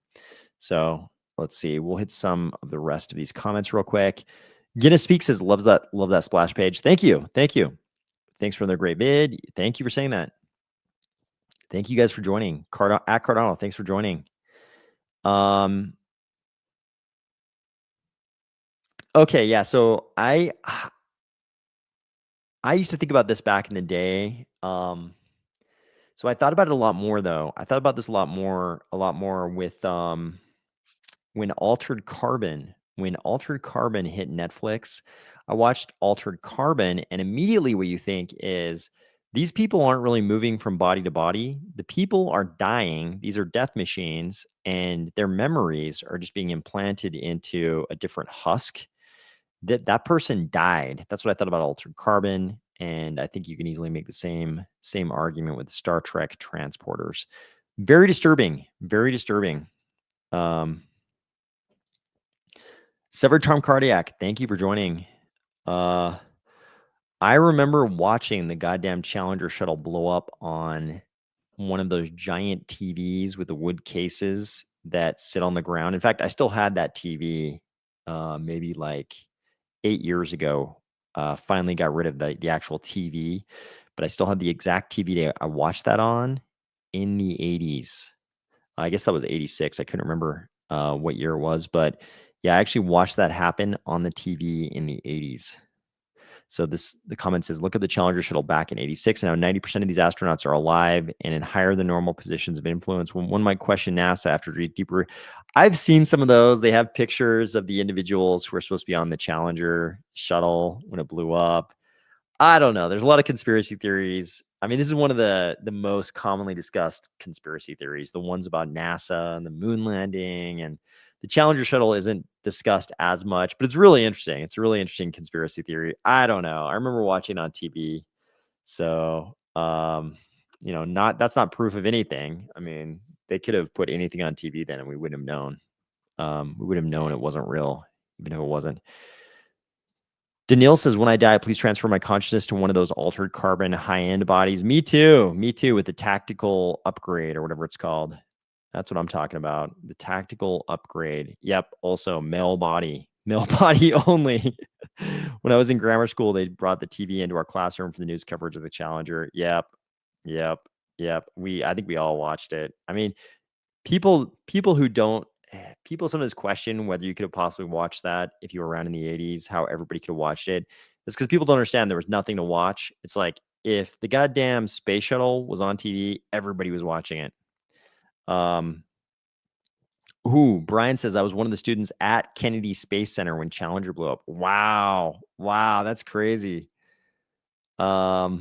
So let's see. We'll hit some of the rest of these comments real quick. Guinness Speak says, love that splash page. Thank you. Thanks for the great vid. Thank you for saying that. Thank you guys for joining. At Cardano, thanks for joining. Okay, yeah. So I used to think about this back in the day. So I thought about it a lot more though. I thought about this a lot more with when Altered Carbon hit Netflix. I watched Altered Carbon, and immediately what you think is these people aren't really moving from body to body. The people are dying. These are death machines, and their memories are just being implanted into a different husk. That person died. That's what I thought about Altered Carbon, and I think you can easily make the same argument with Star Trek transporters. Very disturbing. Very disturbing. Severed Charm Cardiac, thank you for joining. I remember watching the goddamn Challenger shuttle blow up on one of those giant TVs with the wood cases that sit on the ground. In fact, I still had that TV maybe like 8 years ago. Finally got rid of the actual TV, but I still had the exact TV that I watched that on in the 80s. I guess that was 86. I couldn't remember what year it was, but yeah, I actually watched that happen on the TV in the 80s. So the comment says, look at the Challenger shuttle back in 86. And now 90% of these astronauts are alive and in higher than normal positions of influence. One might question NASA after deeper. I've seen some of those. They have pictures of the individuals who are supposed to be on the Challenger shuttle when it blew up. I don't know. There's a lot of conspiracy theories. I mean, this is one of the most commonly discussed conspiracy theories, the ones about NASA and the moon landing, and the Challenger shuttle isn't discussed as much, but it's really interesting. It's a really interesting conspiracy theory. I don't know. I remember watching on TV. So That's not proof of anything. I mean, they could have put anything on TV then and we wouldn't have known. We would have known it wasn't real, even if it wasn't. Daniil says, when I die, please transfer my consciousness to one of those altered carbon high-end bodies. Me too, with the tactical upgrade or whatever it's called. That's what I'm talking about. The tactical upgrade. Yep. Also male body only. When I was in grammar school, they brought the TV into our classroom for the news coverage of the Challenger. Yep. I think we all watched it. I mean, people sometimes question whether you could have possibly watched that if you were around in the 80s, how everybody could have watched it. It's because people don't understand there was nothing to watch. It's like if the goddamn space shuttle was on TV, everybody was watching it. Brian says, I was one of the students at Kennedy Space Center when Challenger blew up. Wow, that's crazy. Yep.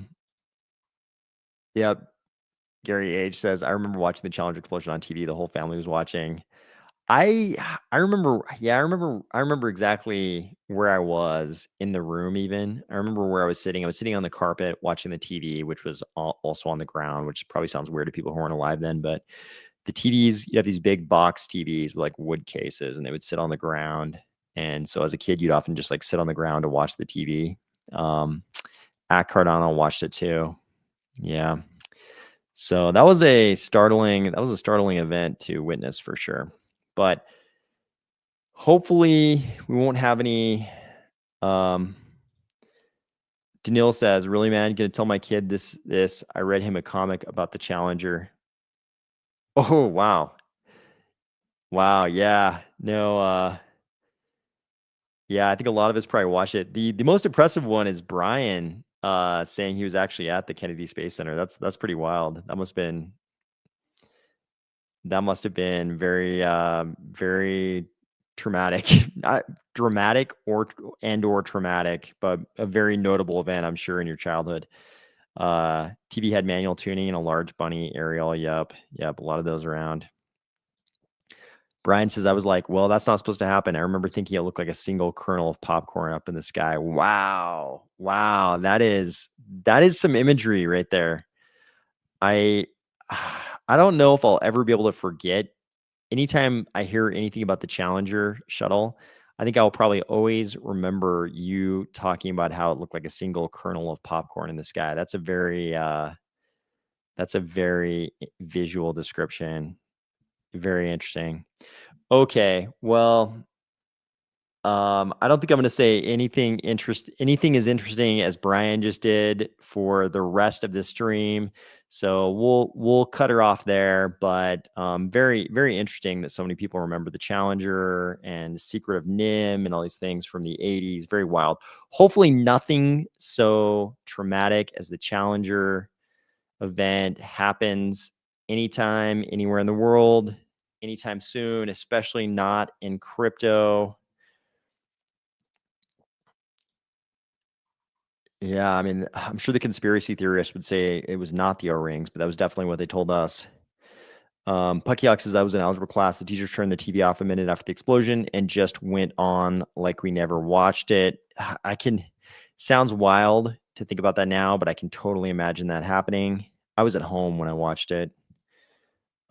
Gary H says, I remember watching the Challenger explosion on TV. The whole family was watching. I remember exactly where I was in the room even. I remember where I was sitting. I was sitting on the carpet watching the TV, which was also on the ground, which probably sounds weird to people who weren't alive then, but the TVs, you have these big box TVs with like wood cases and they would sit on the ground. And so as a kid, you'd often just like sit on the ground to watch the TV. At Cardano watched it too. Yeah. So that was a startling event to witness for sure. But hopefully we won't have any. Daniil says, really, man, gonna tell my kid this. I read him a comic about the Challenger. Oh, wow. Yeah. No, yeah, I think a lot of us probably watched it. The most impressive one is Brian saying he was actually at the Kennedy Space Center. That's pretty wild. That must have been very very traumatic. Not dramatic or traumatic, but a very notable event, I'm sure, in your childhood. TV had manual tuning and a large bunny aerial. Yep, a lot of those around. Brian says, I was like, well, that's not supposed to happen. I remember thinking it looked like a single kernel of popcorn up in the sky. Wow. That is some imagery right there. I don't know if I'll ever be able to forget. Anytime I hear anything about the Challenger shuttle, I think I'll probably always remember you talking about how it looked like a single kernel of popcorn in the sky. That's a very visual description. Very interesting. Okay, well, I don't think I'm going to say anything as interesting as Brian just did for the rest of this stream. So we'll cut her off there. But very, very interesting that so many people remember the Challenger and Secret of Nim and all these things from the 80s. Very wild. Hopefully nothing so traumatic as the Challenger event happens anytime, anywhere in the world, anytime soon, especially not in crypto. Yeah, I mean, I'm sure the conspiracy theorists would say it was not the O-rings, but that was definitely what they told us. Puckyox says, I was in algebra class. The teacher turned the TV off a minute after the explosion and just went on like we never watched it. Sounds wild to think about that now, but I can totally imagine that happening. I was at home when I watched it.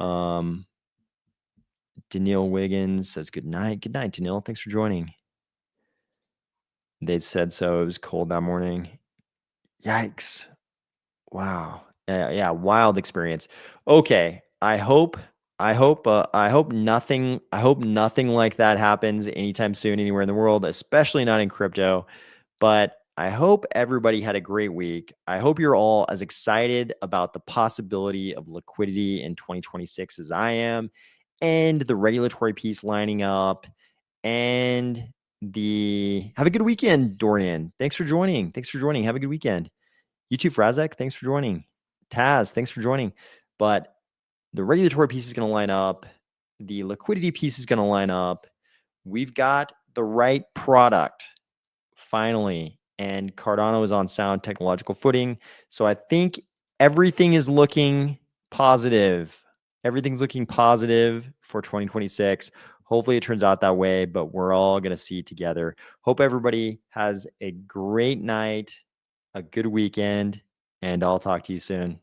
Daniil Wiggins says, good night. Good night, Daniil. Thanks for joining. They said so. It was cold that morning. Yikes. Wow. Yeah, wild experience. Okay. I hope nothing like that happens anytime soon anywhere in the world, especially not in crypto. But I hope everybody had a great week. I hope you're all as excited about the possibility of liquidity in 2026 as I am, and the regulatory piece lining up, and have a good weekend, Dorian. Thanks for joining. Have a good weekend. You too, Frazek. Thanks for joining. Taz, thanks for joining. But the regulatory piece is going to line up. The liquidity piece is going to line up. We've got the right product finally, and Cardano is on sound technological footing. So I think everything is looking positive. Everything's looking positive for 2026. Hopefully it turns out that way, but we're all going to see it together. Hope everybody has a great night, a good weekend, and I'll talk to you soon.